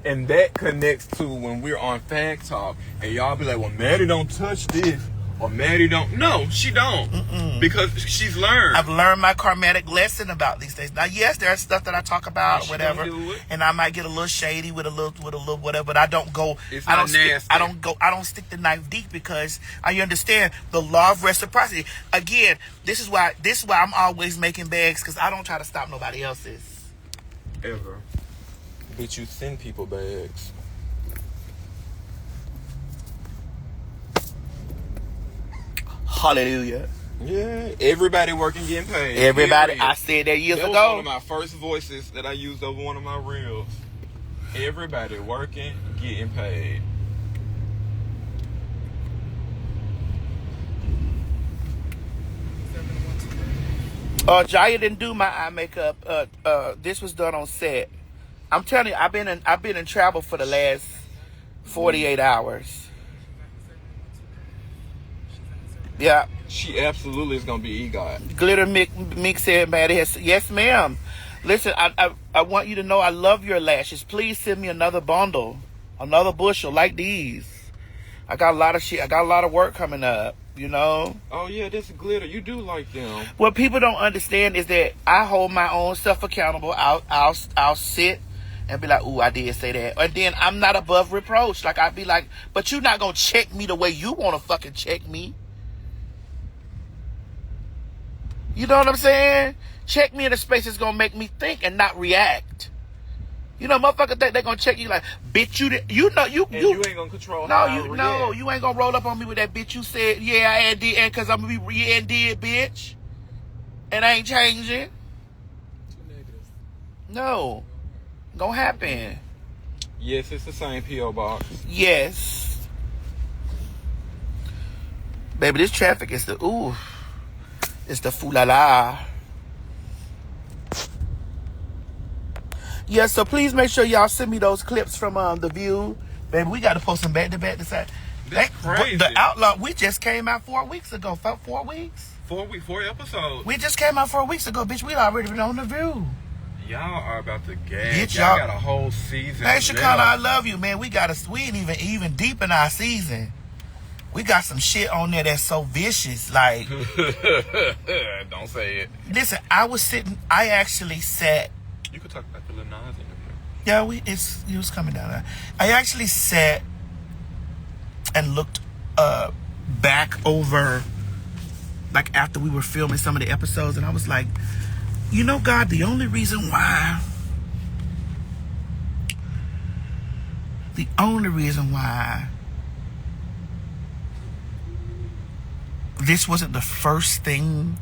And that connects to when we're on Fact Talk and y'all be like, well, Maddie don't touch this. Or Maddie don't. No, she don't. Because she's learned. I've learned my karmatic lesson about these things. Now, yes, there's stuff that I talk about, or whatever, and I might get a little shady with a little whatever. But I don't go. It's not nasty. I don't stick the knife deep because I understand the law of reciprocity. Again, this is why I'm always making bags because I don't try to stop nobody else's. Ever. But you send people bags. Hallelujah. Yeah, everybody working, getting paid. Everybody. Period. I said that years ago. That was one of my first voices that I used over one of my reels. Everybody working, getting paid. Jaya didn't do my eye makeup. This was done on set. I'm telling you, I've been in travel for the last 48 hours. Yeah. She absolutely is gonna be EGOT. Glitter Mick said, "Man, yes, ma'am. Listen, I want you to know I love your lashes. Please send me another bundle, another bushel like these. I got a lot of shit. I got a lot of work coming up. You know." Oh yeah, this glitter. You do like them. What people don't understand is that I hold my own self accountable. I'll sit and be like, "Ooh, I did say that," and then I'm not above reproach. Like I'd be like, "But you're not gonna check me the way you want to fucking check me." You know what I'm saying? Check me in a space that's gonna make me think and not react. You know, motherfucker think they're gonna check you like, bitch, you ain't gonna control. No, you ain't gonna roll up on me with that bitch. You said, yeah, I did, and cause I'm gonna be did, bitch, and I ain't changing. No, gonna happen. Yes, it's the same PO box. Yes, baby, this traffic is the ooh. It's the foo-la-la. Yeah, so please make sure y'all send me those clips from The View. Baby, we got to post them back-to-back this side. That's crazy. The Outlaw, we just came out 4 weeks ago. 4 weeks? 4 episodes. We just came out 4 weeks ago, bitch. We already been on The View. Y'all are about to gag. Bitch, y'all got a whole season. Hey, Chicago, I love you, man. We ain't even deep in our season. We got some shit on there that's so vicious, like. Don't say it. Listen, I actually sat. You could talk about the Lil Nas interview. Yeah, he was coming down. I actually sat and looked back over, like after we were filming some of the episodes, and I was like, you know, God, the only reason why this wasn't the first thing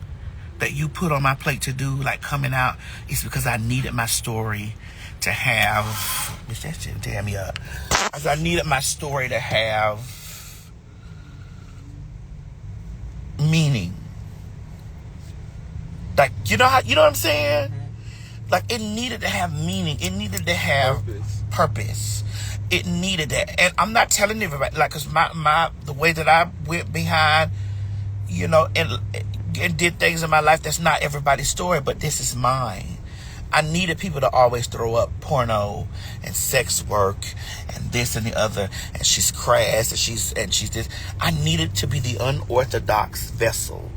that you put on my plate to do, like coming out, is because I needed my story to have, bitch, that shit tear me up. I needed my story to have meaning. Like, you know what I'm saying? Mm-hmm. Like, it needed to have meaning. It needed to have purpose. It needed that. And I'm not telling everybody, like, because the way that I went behind, you know, and did things in my life, that's not everybody's story, but this is mine. I needed people to always throw up porno and sex work and this and the other, and she's crass and she's this. I needed to be the unorthodox vessel,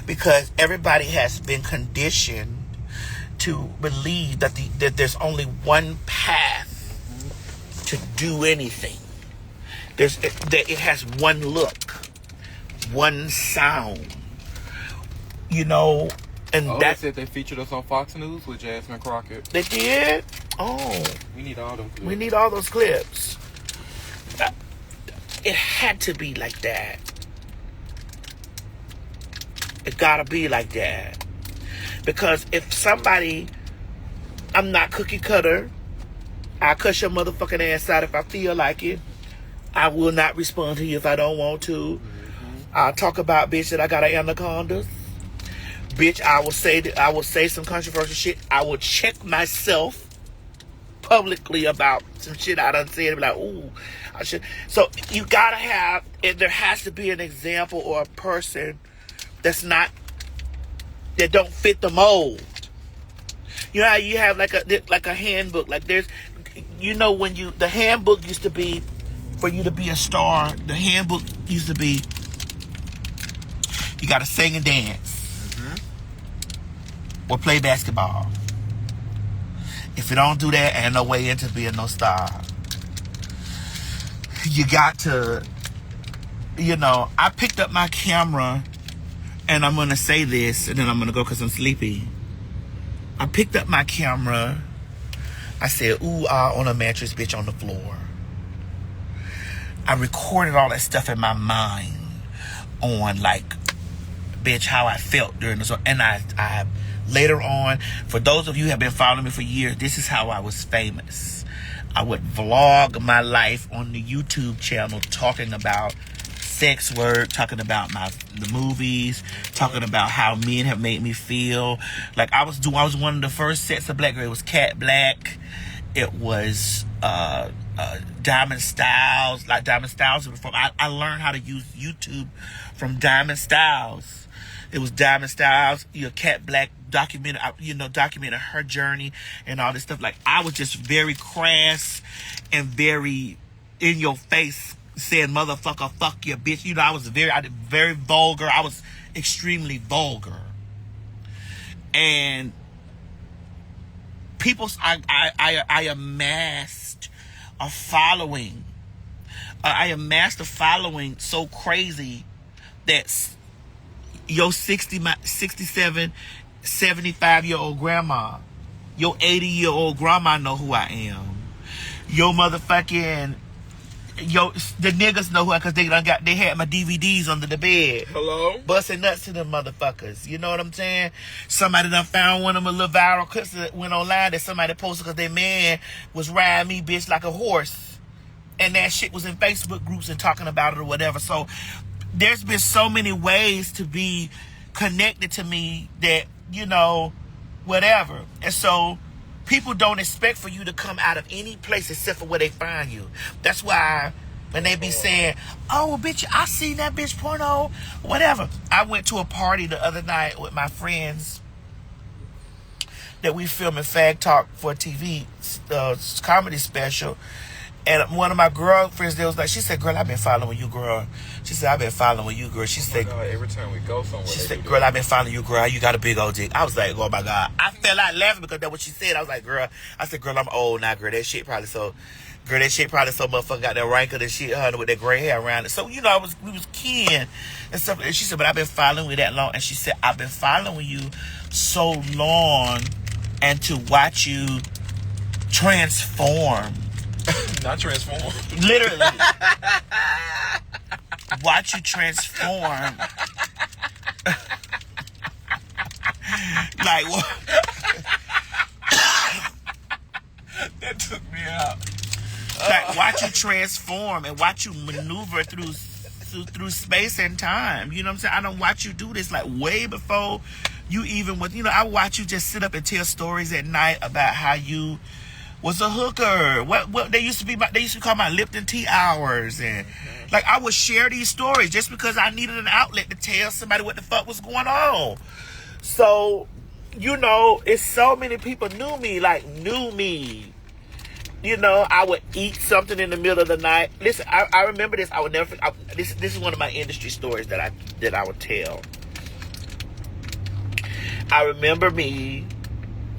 because everybody has been conditioned to believe that there's only one path to do anything. It has one look, one sound, you know. And they said they featured us on Fox News with Jasmine Crockett. They did? Oh. We need all them clips. We need all those clips. It had to be like that. It gotta be like that. Because if somebody, I'm not cookie cutter, I'll cuss your motherfucking ass out if I feel like it. I will not respond to you if I don't want to. Mm-hmm. I'll talk about, bitch, that I got an anaconda. Bitch, I will say some controversial shit. I will check myself publicly about some shit I done said. And be like, ooh, I should. So you gotta have, there has to be an example or a person that's not that don't fit the mold. You know how you have like a handbook, like there's, you know, when the handbook used to be for you to be a star. The handbook used to be you got to sing and dance or play basketball. If you don't do that, ain't no way into being no star. You got to, you know, I picked up my camera, and I'm going to say this, and then I'm going to go because I'm sleepy. I picked up my camera. I said, ooh, on a mattress, bitch, on the floor. I recorded all that stuff in my mind on, like, bitch, how I felt during this. And I later on, for those of you who have been following me for years, this is how I was famous. I would vlog my life on the YouTube channel, talking about sex work, talking about the movies, talking about how men have made me feel. Like I was one of the first sets of black girl. It was Cat Black. It was Diamond Styles. Like Diamond Styles before I learned how to use YouTube from Diamond Styles. It was Diamond Styles, Cat Black documented her journey and all this stuff. Like I was just very crass and very in your face, saying motherfucker, fuck your bitch. You know, I was very vulgar. I was extremely vulgar. And I amassed a following. I amassed a following so crazy that your 67, 75-year-old grandma, your 80-year-old grandma know who I am. Your motherfucking the niggas know who I, because they had my DVDs under the bed. Hello? Busting nuts to them motherfuckers. You know what I'm saying? Somebody done found one of them a little viral clips that went online that somebody posted because their man was riding me, bitch, like a horse. And that shit was in Facebook groups and talking about it or whatever. So there's been so many ways to be connected to me that, you know, whatever. And so people don't expect for you to come out of any place except for where they find you. That's why when they be saying, oh, bitch, I seen that bitch porno, whatever. I went to a party the other night with my friends that we filming Fag Talk for a TV comedy special. And one of my girlfriends there was like, she said, girl, I've been following you, girl. She said, I've been following you, girl. She said, God, every time we go somewhere. She said, girl, I've been following you, girl. You got a big old dick. I was like, oh my God. I fell out laughing because that's what she said. I was like, girl, I'm old now, girl. That shit probably so motherfucker got that wrinkle and shit, honey, with that gray hair around it. So, you know, we was kin and stuff. And she said, but I've been following you that long. And she said, I've been following you so long and to watch you transform. Not transform. Literally. Watch you transform. Like what? That took me out. Like watch you transform and watch you maneuver through space and time. You know what I'm saying? I don't watch you do this like way before you even was. You know, I watch you just sit up and tell stories at night about how you was a hooker. What they used to call my Lipton tea hours, and like I would share these stories just because I needed an outlet to tell somebody what the fuck was going on. So, you know, it's so many people knew me. You know, I would eat something in the middle of the night. Listen, I remember this. I would never. This is one of my industry stories that I would tell. I remember me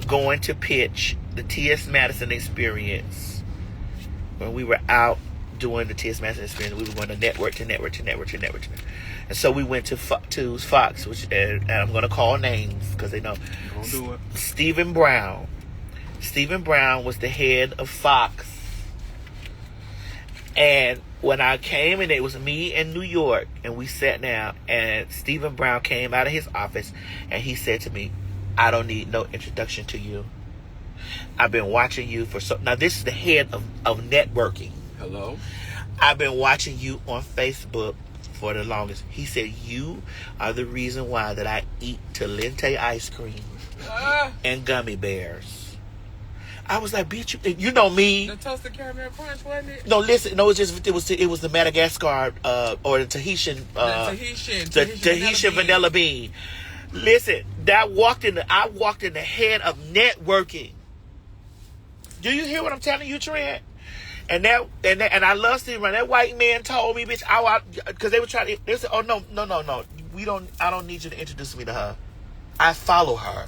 going to pitch the T.S. Madison experience when we were out doing the T.S. Madison experience. We were going to network. And so we went to Fox, which and I'm going to call names because they know. Don't do it. Stephen Brown. Stephen Brown was the head of Fox. And when I came in, it was me in New York, and we sat down, and Stephen Brown came out of his office, and he said to me, I don't need no introduction to you. I've been watching you for now this is the head of networking. Hello? I've been watching you on Facebook for the longest. He said, you are the reason why that I eat Talente ice cream and gummy bears. I was like, bitch, you know me. The toasted caramel crunch, wasn't it? No, listen, no, it was the Madagascar or the Tahitian Tahitian vanilla bean. Listen, I walked in the head of networking. Do you hear what I'm telling you, Trent? And I love Steve Brown. That white man told me, bitch, because they were trying to. They said, "Oh no. I don't need you to introduce me to her. I follow her.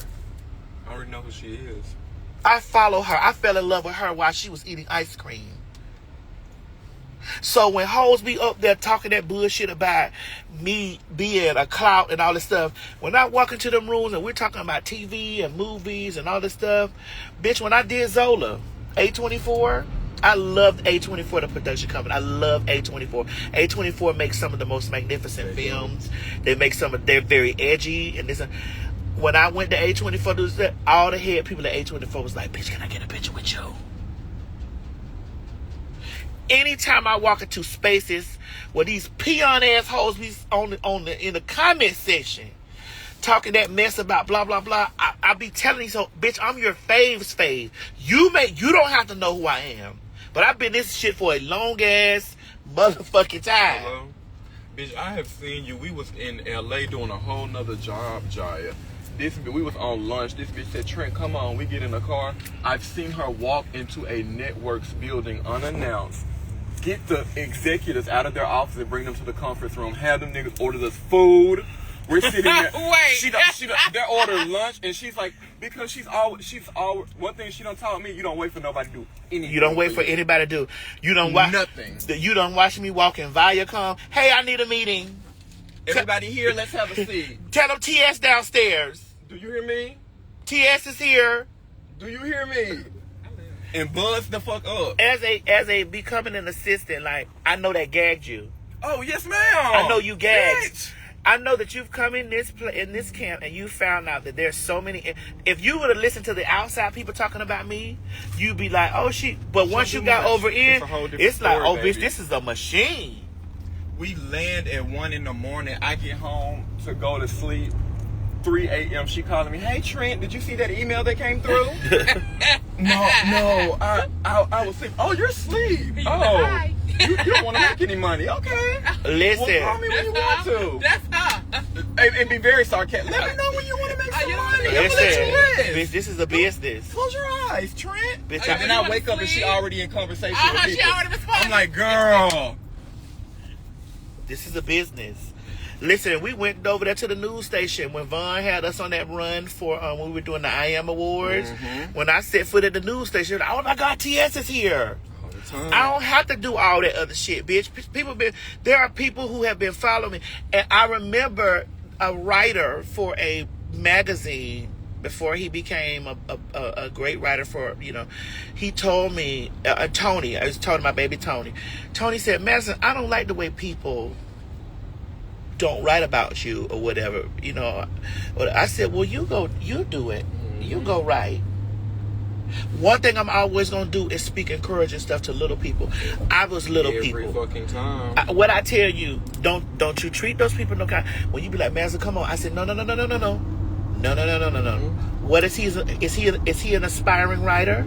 I already know who she is. I follow her. I fell in love with her while she was eating ice cream. So when hoes be up there talking that bullshit about me being a clout and all this stuff, when I walk into them rooms and we're talking about TV and movies and all this stuff, bitch, when I did Zola, A24, I loved A24, the production company. I love A24. A24 makes some of the most magnificent films. They're very edgy. And this, when I went to A24, all the head people at A24 was like, bitch, can I get a picture with you? Anytime I walk into spaces where these peon assholes be in the comment section talking that mess about blah blah blah, I be telling these hoes, bitch, I'm your fave's fave. You don't have to know who I am, but I've been this shit for a long ass motherfucking time. Hello? Bitch, I have seen you. We was in LA doing a whole nother job, Jaya. We was on lunch. This bitch said, Trent, come on. We get in the car. I've seen her walk into a networks building unannounced, get the executives out of their office and bring them to the conference room, have them niggas order us food. We're sitting there. Wait. They order lunch, and she's like, because she's always, one thing she done taught me, you don't wait for nobody to do anything. You don't wait for anybody to do. You don't watch nothing. You don't watch me walk in Viacom. Hey, I need a meeting. Everybody here, let's have a seat. Tell them TS downstairs. Do you hear me? TS is here. Do you hear me? And buzz the fuck up. As a becoming an assistant, like, I know that gagged you. Oh, yes, ma'am. I know you gagged. Bitch. I know that you've come in this camp and you found out that there's so many. If you would have listened to the outside people talking about me, you'd be like, oh shit. But once you got over in, it's like, oh bitch, this is a machine. We land at 1 a.m. I get home to go to sleep. 3 a.m. She calling me, hey Trent, did you see that email that came through? No, I was asleep. Oh, you're asleep. Oh, you don't want to make any money. Okay. Listen. Well, call me when you want to. That's her. And be very sarcastic. Let me know when you want to make some money. Listen, bitch, this is a business. Close your eyes, Trent. Bitch, And then I wake up and she already in conversation with She people. already responded. I'm like, girl. this is a business. Listen, we went over there to the news station when Vaughn had us on that run for when we were doing the I Am Awards. Mm-hmm. When I set foot at the news station, oh my God, TS is here. All the time. I don't have to do all that other shit, bitch. There are people who have been following me. And I remember a writer for a magazine before he became a great writer for, he told me, Tony, I was talking to my baby Tony. Tony said, Madison, I don't like the way people don't write about you or whatever, I said, well, you do it. You go write. One thing I'm always gonna do is speak encouraging stuff to little people. I was little people. Every fucking time. What I tell you, don't you treat those people no kind. When you be like, Madison, come on. I said, no. What is he? Is he an aspiring writer?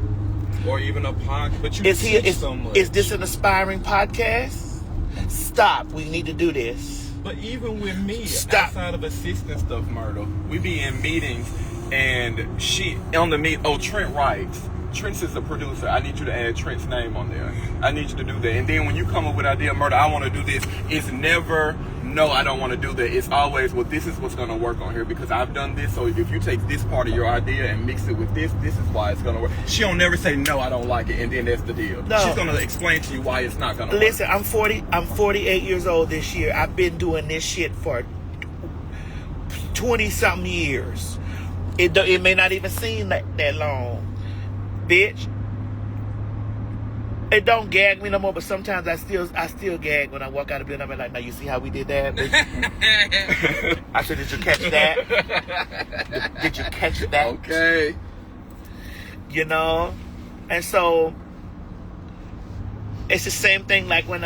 Or even a podcast? But you teach so much. Is this an aspiring podcast? Stop. We need to do this. But even with me, Stop. Outside of assistant stuff, Myrtle, we be in meetings and she on the meet. Oh, Trent writes. Trent is the producer. I need you to add Trent's name on there. I need you to do that. And then when you come up with an idea, Myrtle, I want to do this. It's never, no, I don't want to do that. It's always, well, this is what's going to work on here because I've done this. So if you take this part of your idea and mix it with this is why it's going to work. She'll never say, no, I don't like it. And then that's the deal. No. She's going to explain to you why it's not going to work. Listen, I'm 48 years old this year. I've been doing this shit for 20-something years. It may not even seem that long. Bitch, it don't gag me no more, but sometimes I still gag when I walk out of the building. I'm like, now you see how we did that, bitch? I said, did you catch that? Did you catch that? Okay. And so it's the same thing like when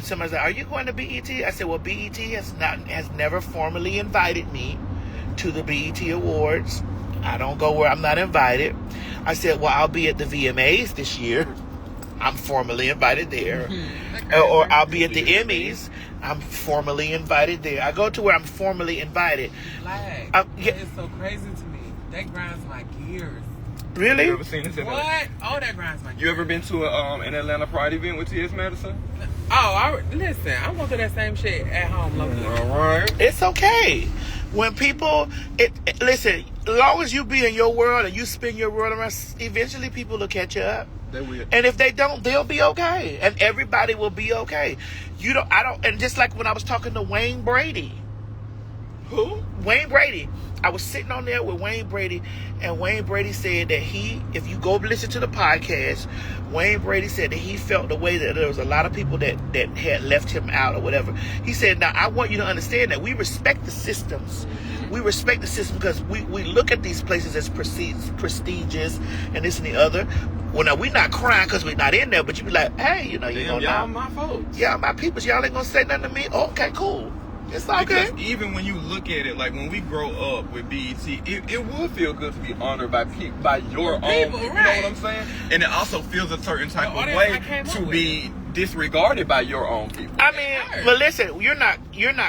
somebody's like, are you going to BET? I said, well, BET has never formally invited me to the BET Awards. I don't go where I'm not invited. I said, well, I'll be at the VMAs this year. I'm formally invited there. Or I'll be at the Emmys. I'm formally invited there. I go to where I'm formally invited. Like, that is so crazy to me. That grinds my gears. Really? You ever seen this? What? Oh, that grinds my gears. You ever been to an Atlanta Pride event with T.S. Madison? Oh, listen, I'm going through that same shit at home locally. All right. It's okay. When people, listen, as long as you be in your world and you spin your world around, eventually people will catch up. They will. And if they don't, they'll be okay. And everybody will be okay. And just like when I was talking to Wayne Brady. Who? Wayne Brady. I was sitting on there with Wayne Brady, and Wayne Brady said that if you go listen to the podcast, Wayne Brady said that he felt the way that there was a lot of people that had left him out or whatever. He said, now I want you to understand that we respect the systems. We respect the system because we look at these places as prestigious and this and the other. Well, now we're not crying because we're not in there, but you be like, hey, you know, y'all my folks. Yeah, my people. Y'all ain't gonna say nothing to me. Okay, cool. It's okay. Because even when you look at it, like when we grow up with BET, it would feel good to be honored by your own people. You know what I'm saying? And it also feels a certain type of way to be disregarded by your own people. I mean, but listen, you're not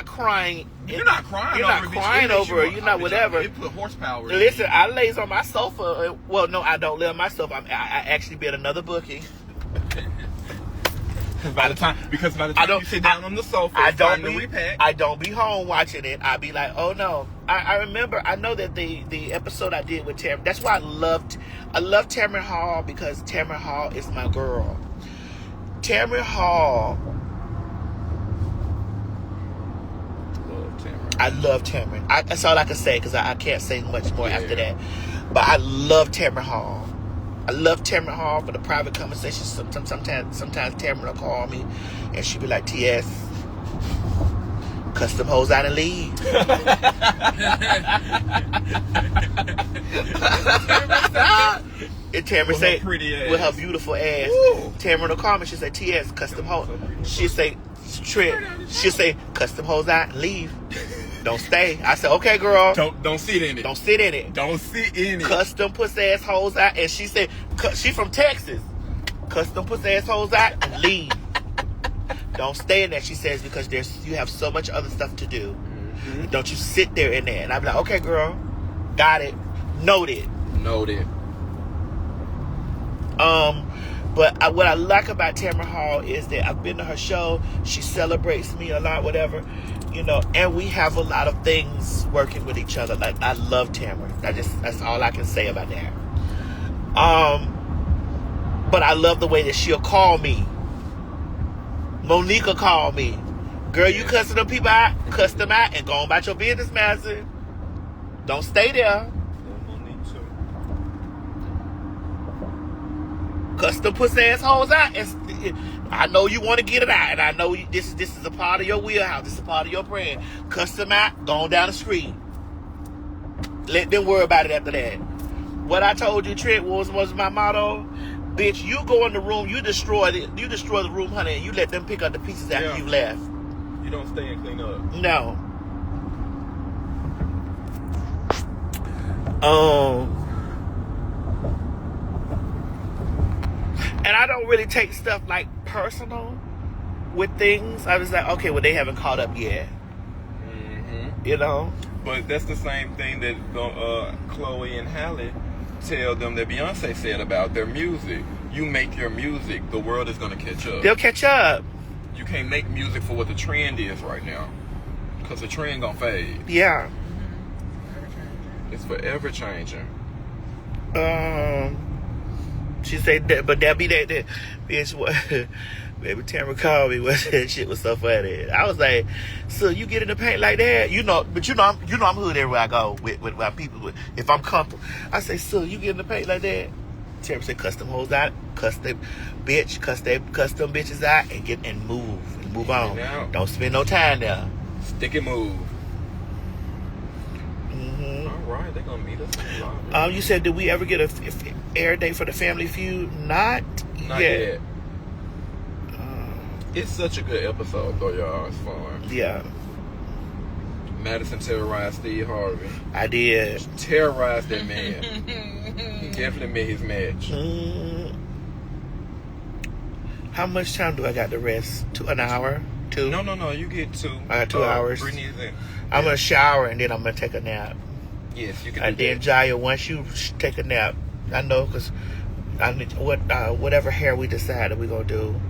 crying. You're not crying. You're not crying over it. You're not whatever. It put horsepower. Listen, I lays on my sofa. Well, no, I don't lay on my sofa. I actually be at another booking. By the time you sit down on the sofa, I don't be home watching it. I be like, oh no. I remember. I know that the episode I did with Tamron. That's why I love Tamron Hall, because Tamron Hall is my girl. Tamron Hall. I love Tamron. That's all I can say because I can't say much more after that. But I love Tamron Hall. I love Tamron Hall for the private conversations. Sometimes Tamron will call me and she'll be like, T.S., custom hoes out and leave. And Tamron say, with her beautiful ass. Woo. Tamron will call me. She'll say, T.S., custom hoes. She'll say, Trent. She'll say, custom hoes out and leave. Don't stay. I said, okay, girl. Don't sit in it. Don't sit in it. Don't sit in it. Custom pussy ass hoes out. And she said, she from Texas. Custom pussy ass hoes out and leave. Don't stay in there, she says, because you have so much other stuff to do. Mm-hmm. Don't you sit there in there. And I'm like, okay, girl. Got it. Noted. But what I like about Tamron Hall is that I've been to her show. She celebrates me a lot, whatever, you know, and we have a lot of things working with each other. Like, I love Tamron. That's all I can say about that. But I love the way that she'll call me. Monica called me. Girl, you cussing them people out, cuss them out, and go on about your business, Madison. Don't stay there. Cuss them pussy assholes out. And I know you want to get it out, and I know this is a part of your wheelhouse. This is a part of your brand. Cuss them out, go on down the street. Let them worry about it after that. What I told you, Trent, was my motto. Bitch, you go in the room, you destroy the room, honey, and you let them pick up the pieces after you left. You don't stay and clean up. No. And I don't really take stuff like personal with things. I was like, okay, well, they haven't caught up yet. Mm-hmm. You know? But that's the same thing that Chloe and Halle tell them that Beyonce said about their music. You make your music, the world is going to catch up. They'll catch up. You can't make music for what the trend is right now, because the trend going to fade. Yeah. It's forever changing. She said that, but that be that bitch. What? Baby Tamara called me. What that shit was so funny. I was like, so you get in the paint like that, you know? But I'm hood everywhere I go with my people. If I'm comfortable, I say, so you get in the paint like that. Tamara said, custom hoes out, custom bitches out, and move on. Don't spend no time there. Stick and move. Mm-hmm. All right, they're gonna meet us in the lobby. You said, did we ever get a air date for the Family Feud? Not yet. It's such a good episode, though, y'all. It's fun. Yeah. Madison terrorized Steve Harvey. I did. Terrorized that man. He definitely made his match. How much time do I got to rest? An hour? 2? No. You get 2. I got 2 hours. Brittany's in. I'm gonna shower and then I'm gonna take a nap. Yes, you can. And then Jaya, once you take a nap, I know because I need whatever hair we decided we're gonna do.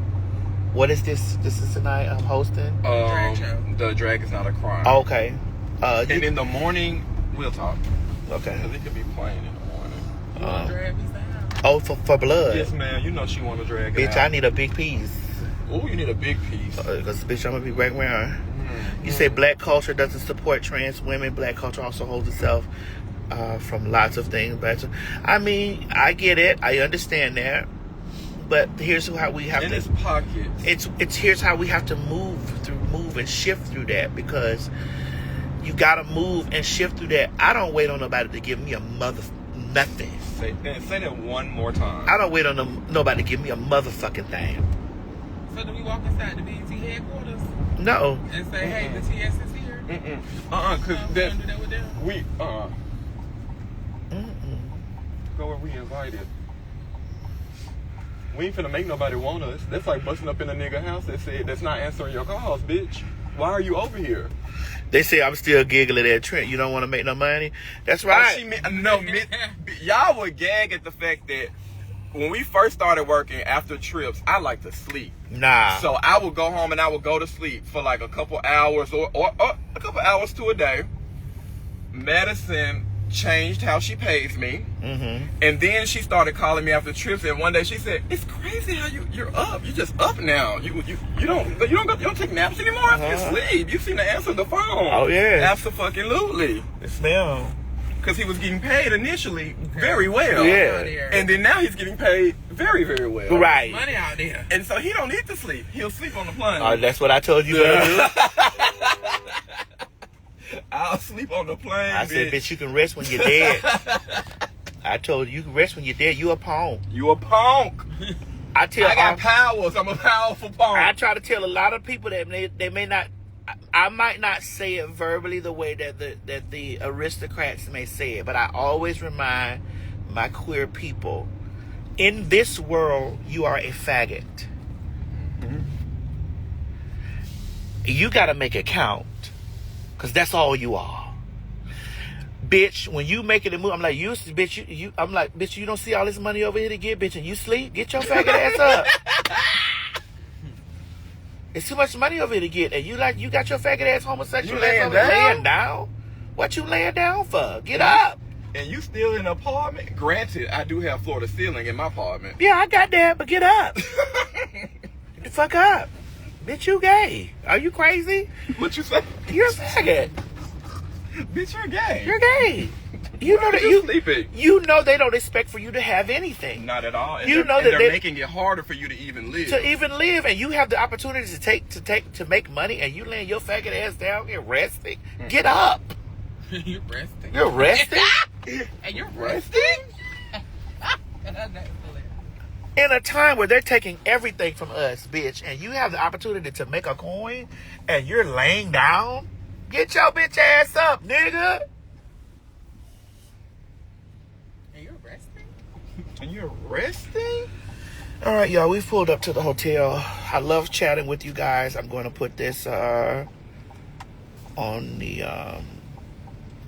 What is this? This is tonight. I'm hosting. The drag is not a crime. Oh, okay. And in the morning we'll talk. Okay. Because it could be playing in the morning. You want to drag me down? Oh, for blood. Yes, ma'am. You know she want to drag it Bitch, out. I need a big piece. Oh, you need a big piece. Because, bitch, I'm going to be right around. You say black culture doesn't support trans women. Black culture also holds itself from lots of things. But I mean, I get it. I understand that. But here's how we have in to. Its pockets. It's here's how we have to move and shift through that, because you got to move and shift through that. I don't wait on nobody to give me a nothing. Say that one more time. I don't wait on nobody to give me a motherfucking thing. So do we walk inside the BET headquarters? No. And say, hey, the TS is here? Because do that with them? we, go where we invited. We ain't finna make nobody want us. That's like busting up in a nigga house that said, that's not answering your calls, bitch. Why are you over here? They say I'm still giggling at Trent. You don't want to make no money? That's right. Y'all would gag at the fact that when we first started working after trips, I like to sleep. Nah. So I would go home and I would go to sleep for like a couple hours or a couple hours to a day. Madison changed how she pays me. And then she started calling me after trips, and one day she said, it's crazy how you're up. You're just up now. You don't take naps anymore after you sleep. You seem to answer the phone. Oh yeah. Absolutely. Yes, ma'am. Because he was getting paid initially very well. Yeah. And then now he's getting paid very, very well. Right. Money out there. And so he don't need to sleep. He'll sleep on the plane. That's what I told you to do. I'll sleep on the plane. I said, bitch, you can rest when you're dead. I told you can rest when you're dead. You a punk. You a punk. I got powers. I'm a powerful punk. I try to tell a lot of people that they may not. I might not say it verbally the way that the aristocrats may say it, but I always remind my queer people, in this world, you are a faggot. You got to make it count, because that's all you are. Bitch, when you make it a move, I'm like, I'm like, bitch, you don't see all this money over here to get, bitch, and you sleep? Get your faggot ass up. It's too much money over here to get, and you got your faggot ass homosexual ass over laying down? What you laying down for? Get up. And you still in an apartment? Granted, I do have floor to ceiling in my apartment. Yeah, I got that, but get up. Get the fuck up. Bitch, you gay. Are you crazy? What you say? You're a faggot. Bitch, you're gay. You're gay. You know that sleeping. You know they don't expect for you to have anything. Not at all. And you know that they're making it harder for you to even live. And you have the opportunity to make money, and you laying your faggot ass down here resting. Get up. You're resting. You're resting. And you're resting. In a time where they're taking everything from us, bitch, and you have the opportunity to make a coin, and you're laying down, get your bitch ass up, nigga. And you're resting? And you're resting? All right, y'all, we pulled up to the hotel. I love chatting with you guys. I'm going to put this on the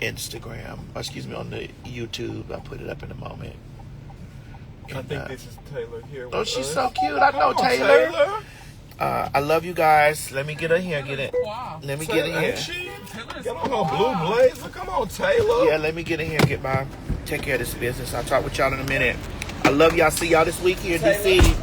Instagram. On the YouTube. I'll put it up in a moment. I think this is Taylor here. Oh, she's so cute. I know Taylor. I love you guys. Let me get in here. Get it. Wow. Let me get in here. Get on her blue blazer. Come on, Taylor. Yeah, let me get in here and take care of this business. I'll talk with y'all in a minute. I love y'all. See y'all this week here in DC.